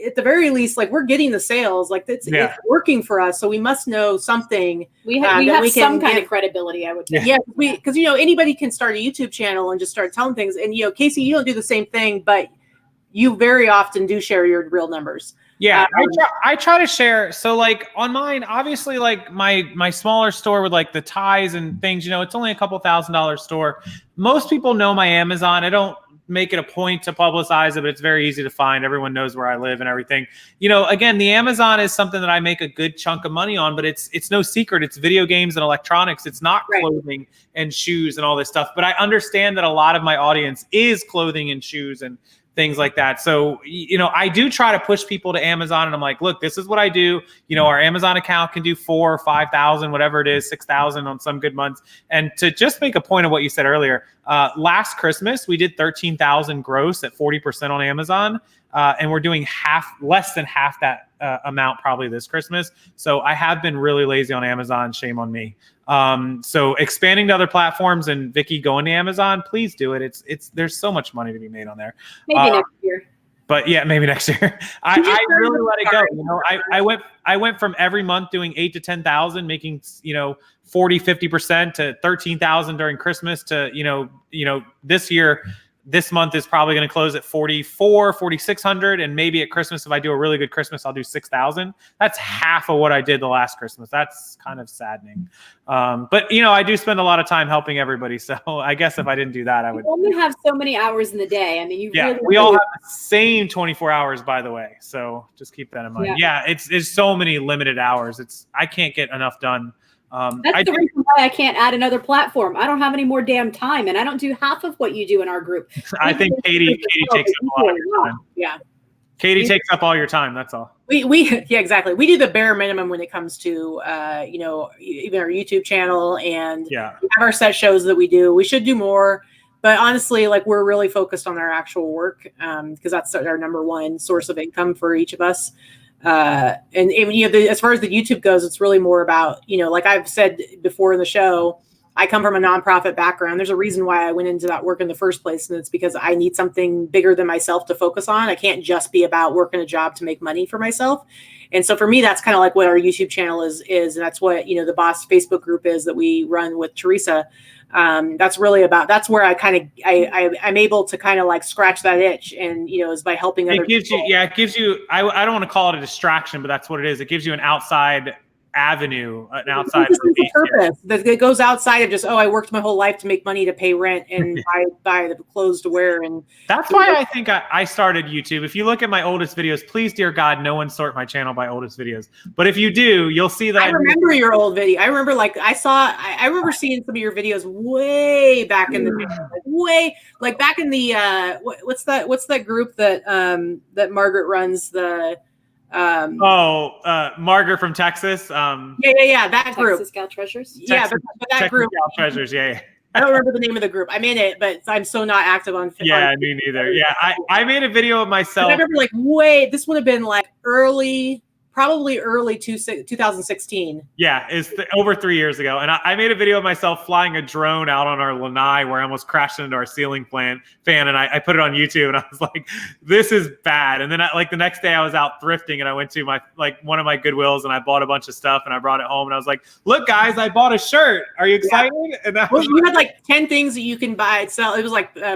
at the very least, like we're getting the sales, like it's working for us. So we must know something. We have some kind of credibility, I would say. Yeah, because anybody can start a YouTube channel and just start telling things. And Casey, you don't do the same thing, but you very often do share your real numbers. Yeah, I try to share. So like on mine, obviously like my smaller store with like the ties and things, it's only a couple $1,000 store. Most people know my Amazon. I don't make it a point to publicize it, but it's very easy to find. Everyone knows where I live and everything. Again, the Amazon is something that I make a good chunk of money on, but it's no secret. It's video games and electronics. It's not clothing and shoes and all this stuff. But I understand that a lot of my audience is clothing and shoes and things like that. So, I do try to push people to Amazon and I'm like, look, this is what I do. Our Amazon account can do 4,000 or 5,000, whatever it is, 6,000 on some good months. And to just make a point of what you said earlier, last Christmas, we did 13,000 gross at 40% on Amazon. And we're doing less than half that amount probably this Christmas. So I have been really lazy on Amazon. Shame on me. So expanding to other platforms and Vicky going to Amazon, please do it. There's so much money to be made on there. Maybe next year. But yeah, maybe next year. I really let it go. I went from every month doing 8,000 to 10,000, making 40, 50% to 13,000 during Christmas to this year. This month is probably going to close at 4,600. And maybe at Christmas, if I do a really good Christmas, I'll do 6,000. That's half of what I did the last Christmas. That's kind of saddening. But I do spend a lot of time helping everybody. So I guess if I didn't do that, I would. You only have so many hours in the day. I mean, we all have the same 24 hours, by the way. So just keep that in mind. Yeah, it's so many limited hours. I can't get enough done. That's the reason why I can't add another platform. I don't have any more damn time, and I don't do half of what you do in our group. I think Katie takes up a lot of your time. Yeah, Katie takes up all your time. That's all. Yeah, exactly. We do the bare minimum when it comes to even our YouTube channel and we have our set shows that we do. We should do more, but honestly, like we're really focused on our actual work because that's our number one source of income for each of us. And as far as the YouTube goes, it's really more about, like I've said before in the show, I come from a nonprofit background. There's a reason why I went into that work in the first place. And it's because I need something bigger than myself to focus on. I can't just be about working a job to make money for myself. And so for me, that's kind of like what our YouTube channel is. And that's what, the Boss Facebook group is that we run with Teresa. That's really about, that's where I'm able to kind of like scratch that itch and, is by helping other people. It gives you, I don't want to call it a distraction, but that's what it is. It gives you an outside avenue, an outside purpose that goes outside of just, I worked my whole life to make money to pay rent and buy the clothes to wear. And that's why I think I started YouTube. If you look at my oldest videos, please, dear God, no one sort my channel by oldest videes. But if you do, you'll see that. I remember your old video. I remember I remember seeing some of your videos way back in the day, back in the what's that group that that Margaret runs, the Margaret from Texas. That group. Texas Gal Treasures. But that group. Gal Treasures. Yeah. I don't remember the name of the group. I'm in it, but I'm so not active on. Yeah, me neither. Yeah, I made a video of myself. I remember this would have been probably early 2016. Yeah, it's over 3 years ago. And I made a video of myself flying a drone out on our lanai where I almost crashed into our ceiling fan. And I put it on YouTube and I was like, this is bad. And then the next day I was out thrifting and I went to one of my Goodwills and I bought a bunch of stuff and I brought it home and I was like, look guys, I bought a shirt. Are you excited? Yeah. And that you had 10 things that you can buy. So it was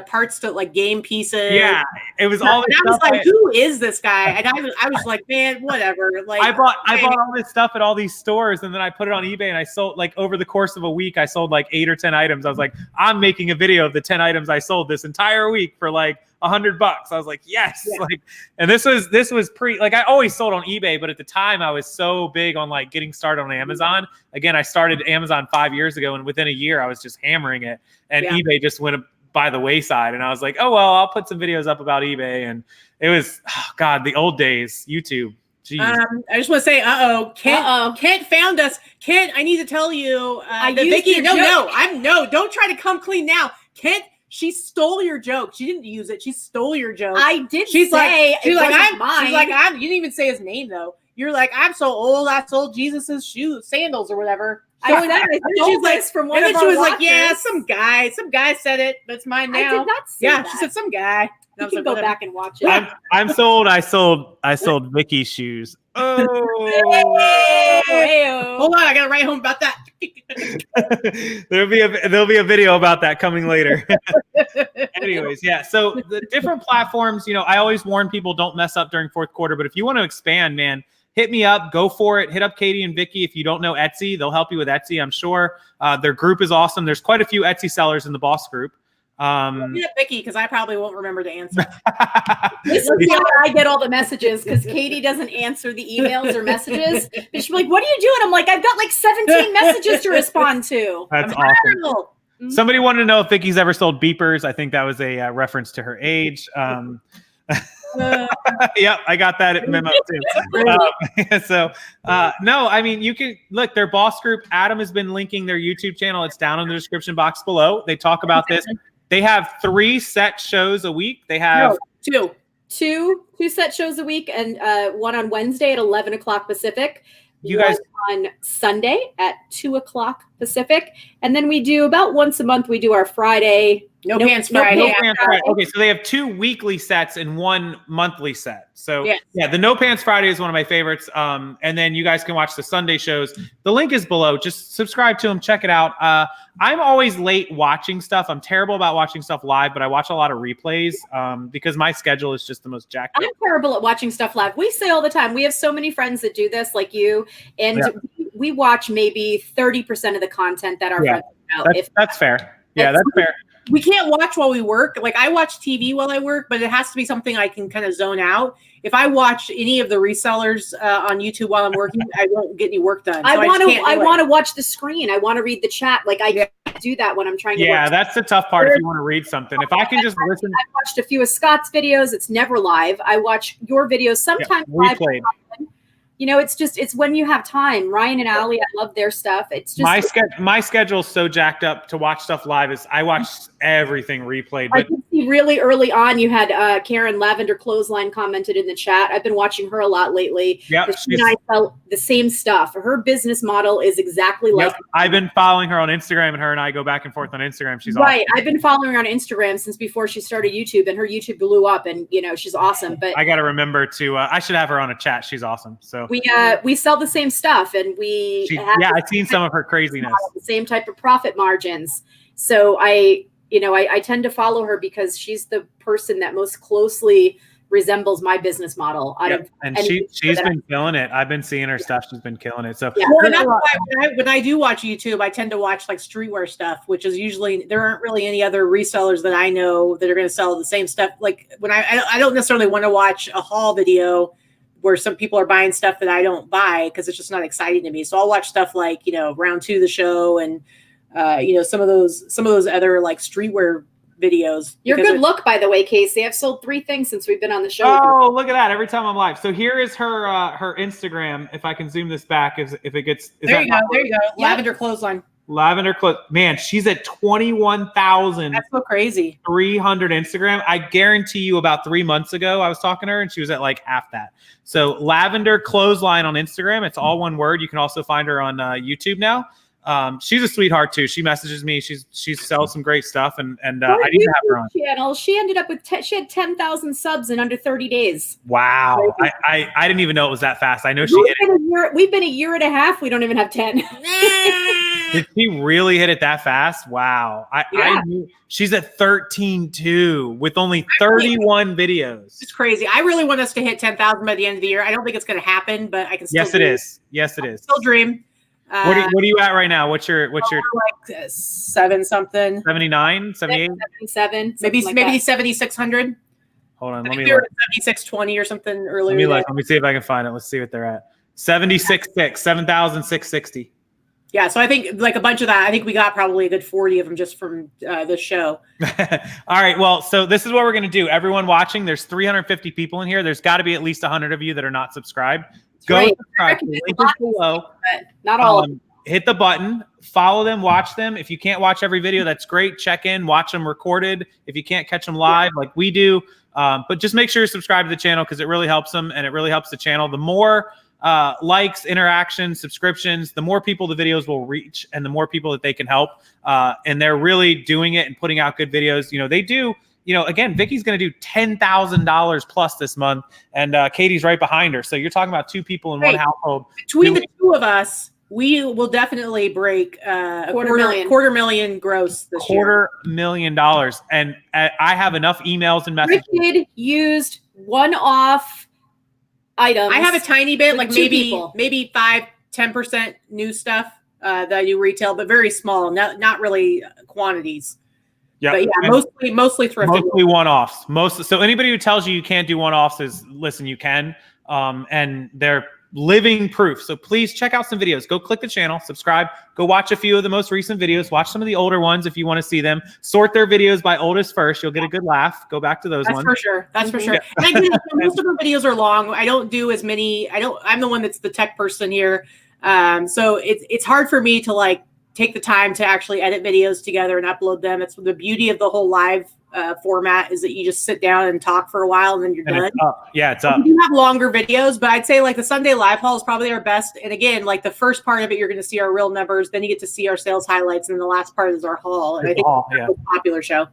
parts to game pieces. Yeah, it was all. And I was like, who is this guy? And I was like, man, whatever. Like I bought all this stuff at all these stores, and then I put it on eBay, and I sold, like, over the course of a week, I sold like 8 or 10 items. I was like, I'm making a video of the 10 items I sold this entire week for like $100. I was like, yes. Yeah. Like, and this was like, I always sold on eBay, but at the time I was so big on like getting started on Amazon. Again, I started Amazon 5 years ago, and within a year I was just hammering it, and eBay just went by the wayside. And I was like, oh, well, I'll put some videos up about eBay. And it was, oh God, the old days, YouTube. Jeez. I just want to say, Kent found us. Kent, I need to tell you, Vicky, don't try to come clean now. Kent, she stole your joke. She didn't use it. She stole your joke. I did she's say like, it wasn't mine. She's like, you didn't even say his name though. You're like, I'm so old. I sold Jesus's shoes, sandals or whatever. I stole this from one of our And then she was like, watchers. yeah, some guy said it, but it's mine now. I did not say that. She said some guy. You can go back and watch it. I'm sold. I sold Vicky's shoes. Oh, Hey-o. Hold on, I gotta write home about that. there'll be a video about that coming later. Anyways, yeah. So the different platforms, I always warn people, don't mess up during fourth quarter. But if you want to expand, man, hit me up. Go for it. Hit up Katie and Vicky. If you don't know Etsy, they'll help you with Etsy, I'm sure. Their group is awesome. There's quite a few Etsy sellers in the Boss group. Hit Vicky, because I probably won't remember to answer. This is why I get all the messages, because Katie doesn't answer the emails or messages. And she's like, what are you doing? I'm like, I've got like 17 messages to respond to. That's awesome. Somebody wanted to know if Vicky's ever sold beepers. I think that was a reference to her age. Yep, I got that memo too. No, I mean, you can look, their Boss group. Adam has been linking their YouTube channel. It's down in the description box below. They talk about this. They have 3 set shows a week. They have two set shows a week, and one on Wednesday at 11 o'clock Pacific. You guys on Sunday at 2 o'clock Pacific, and then we do about once a month. We do our Friday. No Pants Friday. Okay, so they have 2 weekly sets and 1 monthly set. So yeah, the No Pants Friday is one of my favorites. And then you guys can watch the Sunday shows. The link is below. Just subscribe to them. Check it out. I'm always late watching stuff. I'm terrible about watching stuff live, but I watch a lot of replays because my schedule is just the most jacked up. I'm terrible at watching stuff live. We say all the time, we have so many friends that do this, like you, and we watch maybe 30% of the content that our friends put out. That's fair. Yeah, that's fair. We can't watch while we work. Like, I watch TV while I work, but it has to be something I can kind of zone out. If I watch any of the resellers on YouTube while I'm working, I won't get any work done. So I want to watch the screen. I want to read the chat. Like, I can't do that when I'm trying to work. That's the tough part if you want to read something. If I can just listen. I watched a few of Scott's videos. It's never live. I watch your videos sometimes live. It's when you have time. Ryan and Allie, I love their stuff. It's just my schedule's so jacked up to watch stuff live. I watch everything replayed. But I can see really early on you had Karen Lavender Clothesline commented in the chat. I've been watching her a lot lately. Yeah, she and I sell the same stuff. Her business model is exactly like. I've been following her on Instagram, and her and I go back and forth on Instagram. She's right. Awesome. I've been following her on Instagram since before she started YouTube, and her YouTube blew up, and she's awesome. But I got to remember to. I should have her on a chat. She's awesome. So we sell the same stuff, and I've seen some of her craziness. The same type of profit margins. So I tend to follow her because she's the person that most closely resembles my business model. She's been killing it. I've been seeing her stuff. She's been killing it. So that's why when I do watch YouTube, I tend to watch like streetwear stuff, which is usually there aren't really any other resellers that I know that are going to sell the same stuff. Like when I don't necessarily want to watch a haul video where some people are buying stuff that I don't buy because it's just not exciting to me. So I'll watch stuff like, Round 2 of the show and some of those other like streetwear videos. Your good look, by the way, Casey. I've sold 3 things since we've been on the show. Oh, look at that. Every time I'm live. So here is her Instagram. If I can zoom this back, if it gets there you go. Lavender Clothesline. Lavender Clothes. Man, she's at 21,000. That's so crazy. 300 Instagram. I guarantee you about 3 months ago, I was talking to her and she was at like half that. So Lavender Clothesline on Instagram. It's all one word. You can also find her on YouTube now. She's a sweetheart too. She messages me. She sells some great stuff, and I need to have her on. Channel. She ended up with she had 10,000 subs in under 30 days. Wow, I didn't even know it was that fast. I know we've been a year and a half. We don't even have 10. Did she really hit it that fast? Wow. I knew she's at 13.2 with only 31 videos. It's crazy. I really want us to hit 10,000 by the end of the year. I don't think it's going to happen, but I can still Yes, it is. Yes, it is. Still dream. What are you at right now? What's your like 7 something? 79, 78? 77, maybe 7,600. Hold on, I let me think they were look. at 7,620 or something earlier. Let me see if I can find it. Let's see what they're at. 76.6, 7,660. Yeah, so I think like a bunch of that. I think we got probably a good 40 of them just from this show. All right, well, so this is what we're going to do. Everyone watching, there's 350 people in here. There's got to be at least 100 of you that are not subscribed. Go subscribe. The link is below. Not all. Hit the button, follow them, watch them. If you can't watch every video, that's great. Check in, watch them recorded. If you can't catch them live like we do, but just make sure you subscribe to the channel because it really helps them and it really helps the channel. The more likes, interactions, subscriptions, the more people the videos will reach and the more people that they can help. And they're really doing it and putting out good videos. You know, they do. You know, again, Vicky's going to do $10,000 plus this month, and Katie's right behind her. So you're talking about two people in one household. Between the two of us, we will definitely break a quarter million gross this year. $250,000. And I have enough emails and messages. Richard used one-off items. I have a tiny bit, like maybe 5-10% new stuff that I do retail, but very small, not really quantities. Yeah, but yeah, mostly thrifting. Mostly one-offs. So anybody who tells you can't do one-offs is listen, you can. And they're living proof. So please check out some videos. Go click the channel, subscribe, go watch a few of the most recent videos, watch some of the older ones if you want to see them. Sort their videos by oldest first. You'll get a good laugh. Go back to those ones. For sure. That's for sure. And most of our videos are long. I don't do as many. I'm the one that's the tech person here. So it's hard for me to like take the time to actually edit videos together and upload them. It's the beauty of the whole live format is that you just sit down and talk for a while and then you're done. It's up. Yeah, it's up. We do have longer videos, but I'd say like the Sunday live haul is probably our best. And again, like the first part of it, you're going to see our real numbers. Then you get to see our sales highlights. And the last part is our haul. And I think it's the most popular show.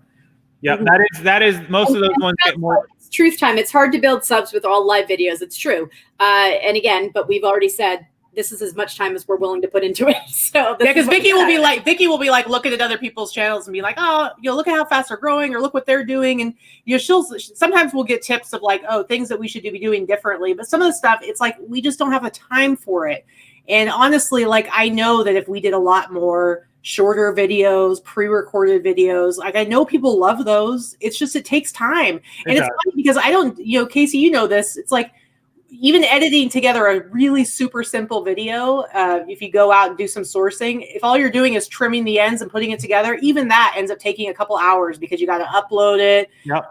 Yeah, that is most of those ones get more. It's truth time. It's hard to build subs with all live videos. It's true. And again, but we've already said, this is as much time as we're willing to put into it. So because Vicky will be like looking at other people's channels and be like, oh, look at how fast they're growing or look what they're doing. And sometimes we'll get tips of like, oh, things that we should be doing differently. But some of the stuff, it's like, we just don't have the time for it. And honestly, like, I know that if we did a lot more shorter videos, pre-recorded videos, like I know people love those. It's just, it takes time. And it's funny because I don't, Casey, you know this, it's like, even editing together a really super simple video, if you go out and do some sourcing, if all you're doing is trimming the ends and putting it together, even that ends up taking a couple hours because you got to upload it. Yep.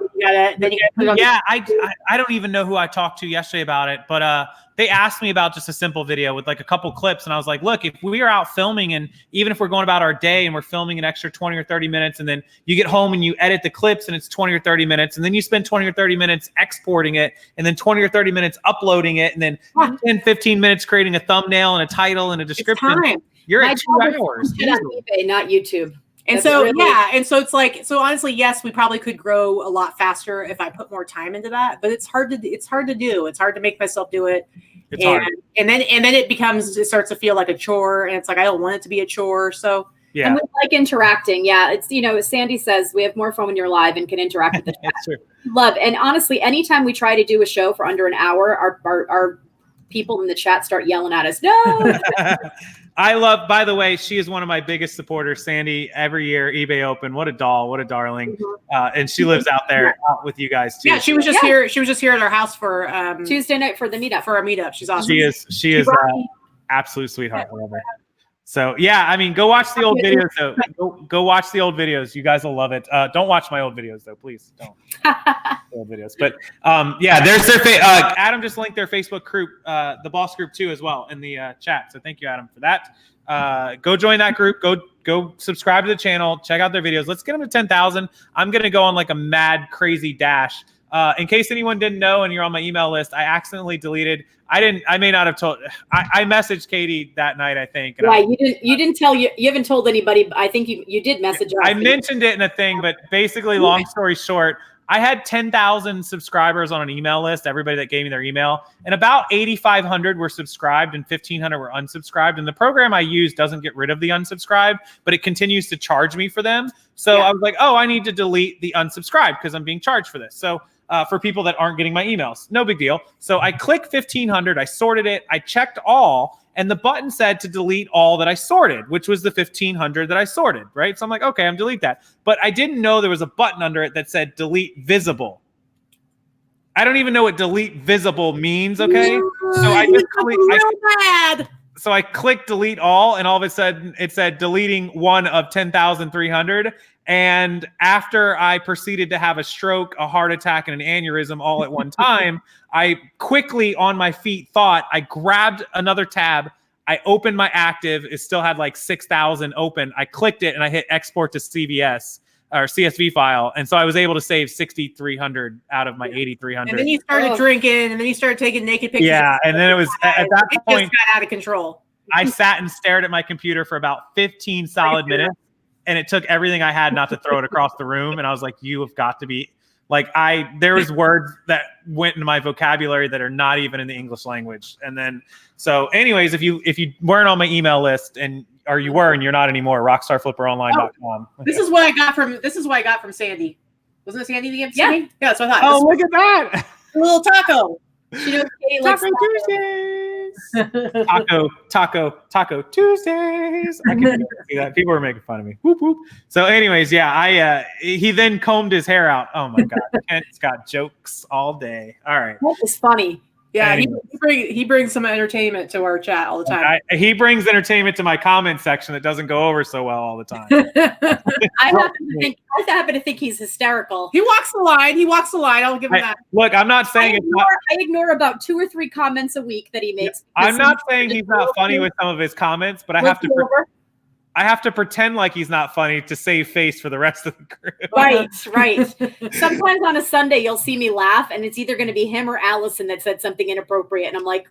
Then you got to put it on. Yeah, I don't even know who I talked to yesterday about it, but they asked me about just a simple video with like a couple clips, and I was like, look, if we are out filming and even if we're going about our day and we're filming an extra 20 or 30 minutes, and then you get home and you edit the clips and it's 20 or 30 minutes, and then you spend 20 or 30 minutes exporting it, and then 20 or 30 minutes uploading it, and then 10, 15 minutes creating a thumbnail and a title and a description. You're at 2 hours. On eBay, not YouTube. And and so it's like, so honestly, yes, we probably could grow a lot faster if I put more time into that, but it's hard to do. It's hard to make myself do it. It's hard. And then it starts to feel like a chore, and it's like, I don't want it to be a chore. So yeah. And we like interacting. Yeah. It's, as Sandy says, we have more fun when you're live and can interact with the chat. That's true. Love. And honestly, anytime we try to do a show for under an hour, our people in the chat start yelling at us. No. By the way, she is one of my biggest supporters, Sandy, every year, eBay Open. What a doll, what a darling. And she lives out there out with you guys too. Yeah, she was just here. She was just here at our house for Tuesday night for the meetup. For a meetup. She's awesome. She is absolute sweetheart. I love her. So yeah, I mean, go watch the old videos though. Go watch the old videos. You guys will love it. Don't watch my old videos though, please don't. Old videos, but yeah, there's their Adam just linked their Facebook group, the Boss Group too, as well in the chat. So thank you, Adam, for that. Go join that group. Go subscribe to the channel. Check out their videos. Let's get them to 10,000. I'm gonna go on like a mad crazy dash. In case anyone didn't know and you're on my email list, I accidentally deleted. I may not have told. I messaged Katie that night, I think. Right. You didn't tell you haven't told anybody. I think you did message her. I mentioned it in a thing, but basically, long story short, I had 10,000 subscribers on an email list, everybody that gave me their email, and about 8,500 were subscribed and 1,500 were unsubscribed. And the program I use doesn't get rid of the unsubscribed, but it continues to charge me for them. So I was like, oh, I need to delete the unsubscribed because I'm being charged for this. So for people that aren't getting my emails, no big deal. So I clicked 1,500, I sorted it, I checked all, and the button said to delete all that I sorted, which was the 1,500 that I sorted, right? So I'm like, okay, I'm delete that. But I didn't know there was a button under it that said delete visible. I don't even know what delete visible means, okay? So I just So I clicked delete all, and all of a sudden it said deleting one of 10,300. And after I proceeded to have a stroke, a heart attack, and an aneurysm all at one time, I quickly on my feet I grabbed another tab. I opened my active. It still had like 6,000 open. I clicked it and I hit export to CVS or CSV file. And so I was able to save 6,300 out of my 8,300. And then you started drinking, and then you started taking naked pictures. Yeah. And then it was at that point, just got out of control. I sat and stared at my computer for about 15 solid minutes. And it took everything I had not to throw it across the room. And I was like, you have got to be like, there was words that went into my vocabulary that are not even in the English language. And then, so anyways, if you weren't on my email list or you were, and you're not anymore, rockstarflipperonline.com. This is what I got from Sandy. Wasn't it Sandy the MC? Yeah, that's what I thought. Oh, look at that. A little taco. She knows Taco Tuesdays. Taco Tuesdays. I can see that. People were making fun of me. Whoop, whoop. So anyways, yeah, he then combed his hair out. Oh my God. Kent's got jokes all day. All right. That is funny. Yeah, he brings some entertainment to our chat all the time. He brings entertainment to my comment section that doesn't go over so well all the time. I happen to think he's hysterical. He walks the line. I'll give him that. Look, I'm not saying I ignore about 2 or 3 comments a week that he makes. I'm not saying he's not funny with some of his comments, but I have to pretend like he's not funny to save face for the rest of the group. Right. Sometimes on a Sunday, you'll see me laugh, and it's either going to be him or Allison that said something inappropriate, and I'm like,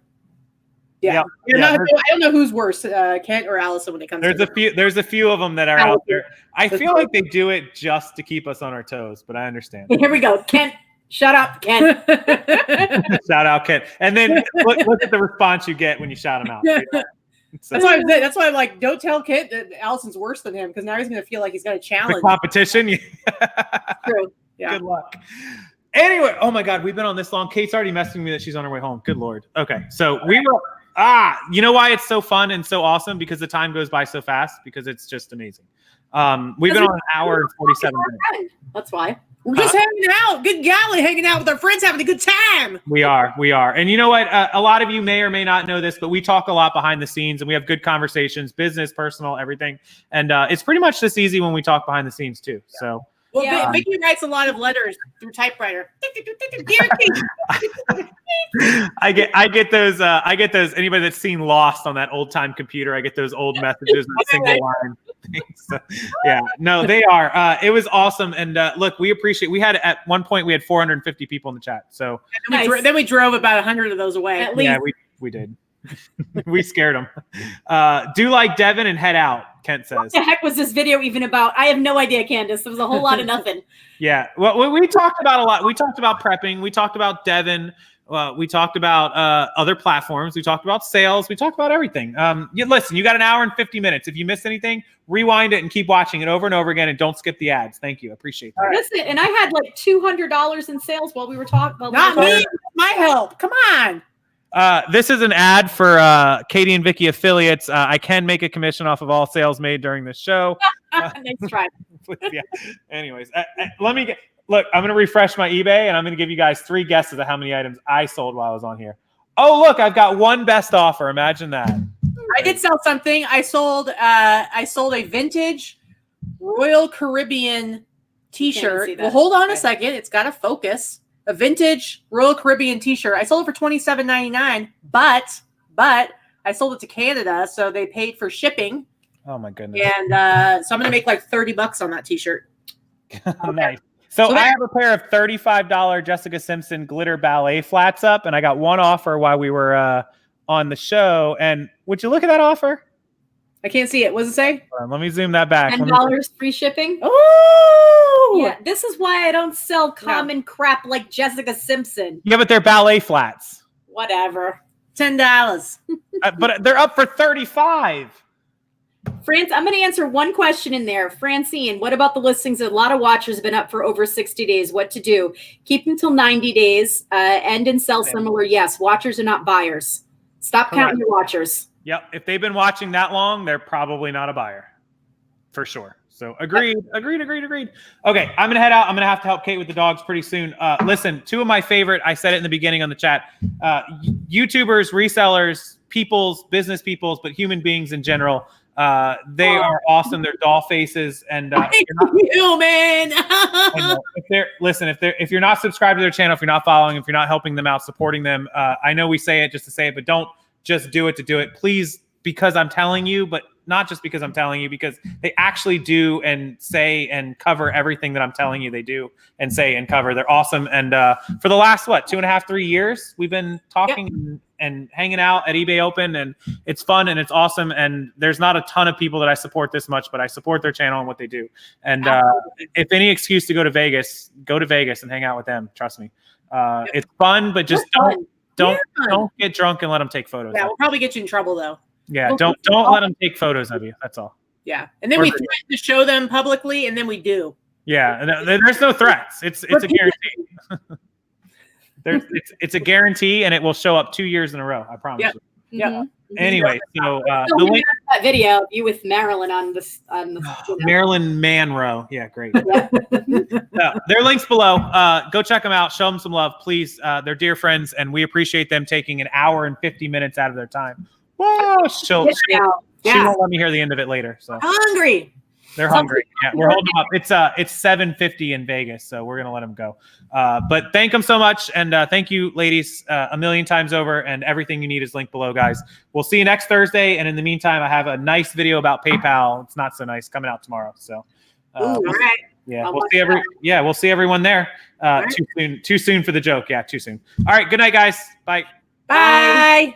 I don't know who's worse, Kent or Allison, when it comes to there's a few of them that are out there. I feel like they do it just to keep us on our toes, but I understand. Here we go. Kent, shut up, Kent. Shout out, Kent. And then look at the response you get when you shout him out. So, that's why I'm like, don't tell Kent that Allison's worse than him, because now he's going to feel like he's got a challenge. The competition. True. Yeah. Good luck. Anyway, oh my God, we've been on this long. Kate's already messaging me that she's on her way home. Good Lord. Okay, so we were. You know why it's so fun and so awesome? Because the time goes by so fast. Because it's just amazing. We've been on an hour and 47 minutes. That's why. We're just hanging out. Good golly, hanging out with our friends, having a good time. We are. And you know what? A lot of you may or may not know this, but we talk a lot behind the scenes, and we have good conversations, business, personal, everything. And it's pretty much this easy when we talk behind the scenes too. So. Well, Vicky writes a lot of letters through typewriter. I get those. Anybody that's seen Lost on that old time computer, I get those old messages in single line things. So, yeah, no, they are. It was awesome, and look, we appreciate. We had at one point we had 450 people in the chat. So then we drove about 100 of those away. At least. Yeah, we did. We scared them. Do like Devin and head out, Kent says. What the heck was this video even about? I have no idea, Candace. There was a whole lot of nothing. Yeah. Well, we talked about a lot. We talked about prepping. We talked about Devin. We talked about other platforms. We talked about sales. We talked about everything. Listen, you got an hour and 50 minutes. If you missed anything, rewind it and keep watching it over and over again, and don't skip the ads. Thank you. I appreciate that. Listen, and I had like $200 in sales while we were talking. Not me. My help. Come on. This is an ad for Katie and Vicky affiliates. I can make a commission off of all sales made during this show. Nice try. Yeah. Anyways, look, I'm going to refresh my eBay, and I'm going to give you guys 3 guesses of how many items I sold while I was on here. Oh, look, I've got one best offer. Imagine that. I did sell something. I sold a vintage Royal Caribbean t-shirt. Well, hold on a second. It's got to focus. A vintage Royal Caribbean t-shirt. I sold it for $27.99, but I sold it to Canada, so they paid for shipping. Oh my goodness. And so I'm going to make like $30 on that t-shirt. Nice. So I have a pair of $35 Jessica Simpson glitter ballet flats up, and I got one offer while we were on the show. And would you look at that offer? I can't see it. What does it say? Let me zoom that back. $10 free shipping. Oh, Yeah, this is why I don't sell common crap like Jessica Simpson. Yeah, but they're ballet flats. Whatever. $10. But they're up for 35. France, I'm going to answer one question in there. Francine, what about the listings? A lot of watchers have been up for over 60 days. What to do? Keep them till 90 days. End and sell similar. Yes, watchers are not buyers. Stop counting your watchers. Yep. If they've been watching that long, they're probably not a buyer. For sure. So agreed. Okay, I'm gonna head out. I'm gonna have to help Kate with the dogs pretty soon. Listen, two of my favorite, I said it in the beginning on the chat, YouTubers, resellers, business peoples, but human beings in general. They are awesome. They're doll faces, and human. if you're not subscribed to their channel, if you're not following, if you're not helping them out, supporting them, I know we say it just to say it, but don't just do it to do it. Please, because I'm telling you, but not just because I'm telling you, because they actually do and say and cover everything that I'm telling you they do and say and cover. They're awesome. And for the last, 2.5, 3 years, we've been talking and hanging out at eBay Open, and it's fun and it's awesome. And there's not a ton of people that I support this much, but I support their channel and what they do. And if any excuse to go to Vegas and hang out with them, trust me. It's fun, but just don't get drunk and let them take photos. Yeah, we'll probably get you in trouble though. Yeah, don't let them take photos of you. That's all. Yeah, and then we threaten to show them publicly, and then we do. Yeah, there's no threats. It's a guarantee. It's a guarantee, and it will show up 2 years in a row. I promise. Yeah. You. Yeah. Anyway, so the link that video of you with Marilyn on the Marilyn Monroe. Yeah, great. Their links below. Go check them out. Show them some love, please. They're dear friends, and we appreciate them taking an hour and 50 minutes out of their time. Whoa, she won't let me hear the end of it later. So hungry. They're hungry. Yeah, we're holding them up. It's 7:50 in Vegas, so we're gonna let them go. But thank them so much, and thank you, ladies, a million times over. And everything you need is linked below, guys. We'll see you next Thursday. And in the meantime, I have a nice video about PayPal. It's not so nice coming out tomorrow. So, all right. Yeah, we'll see everyone there. Too soon for the joke. Yeah, too soon. All right. Good night, guys. Bye. Bye.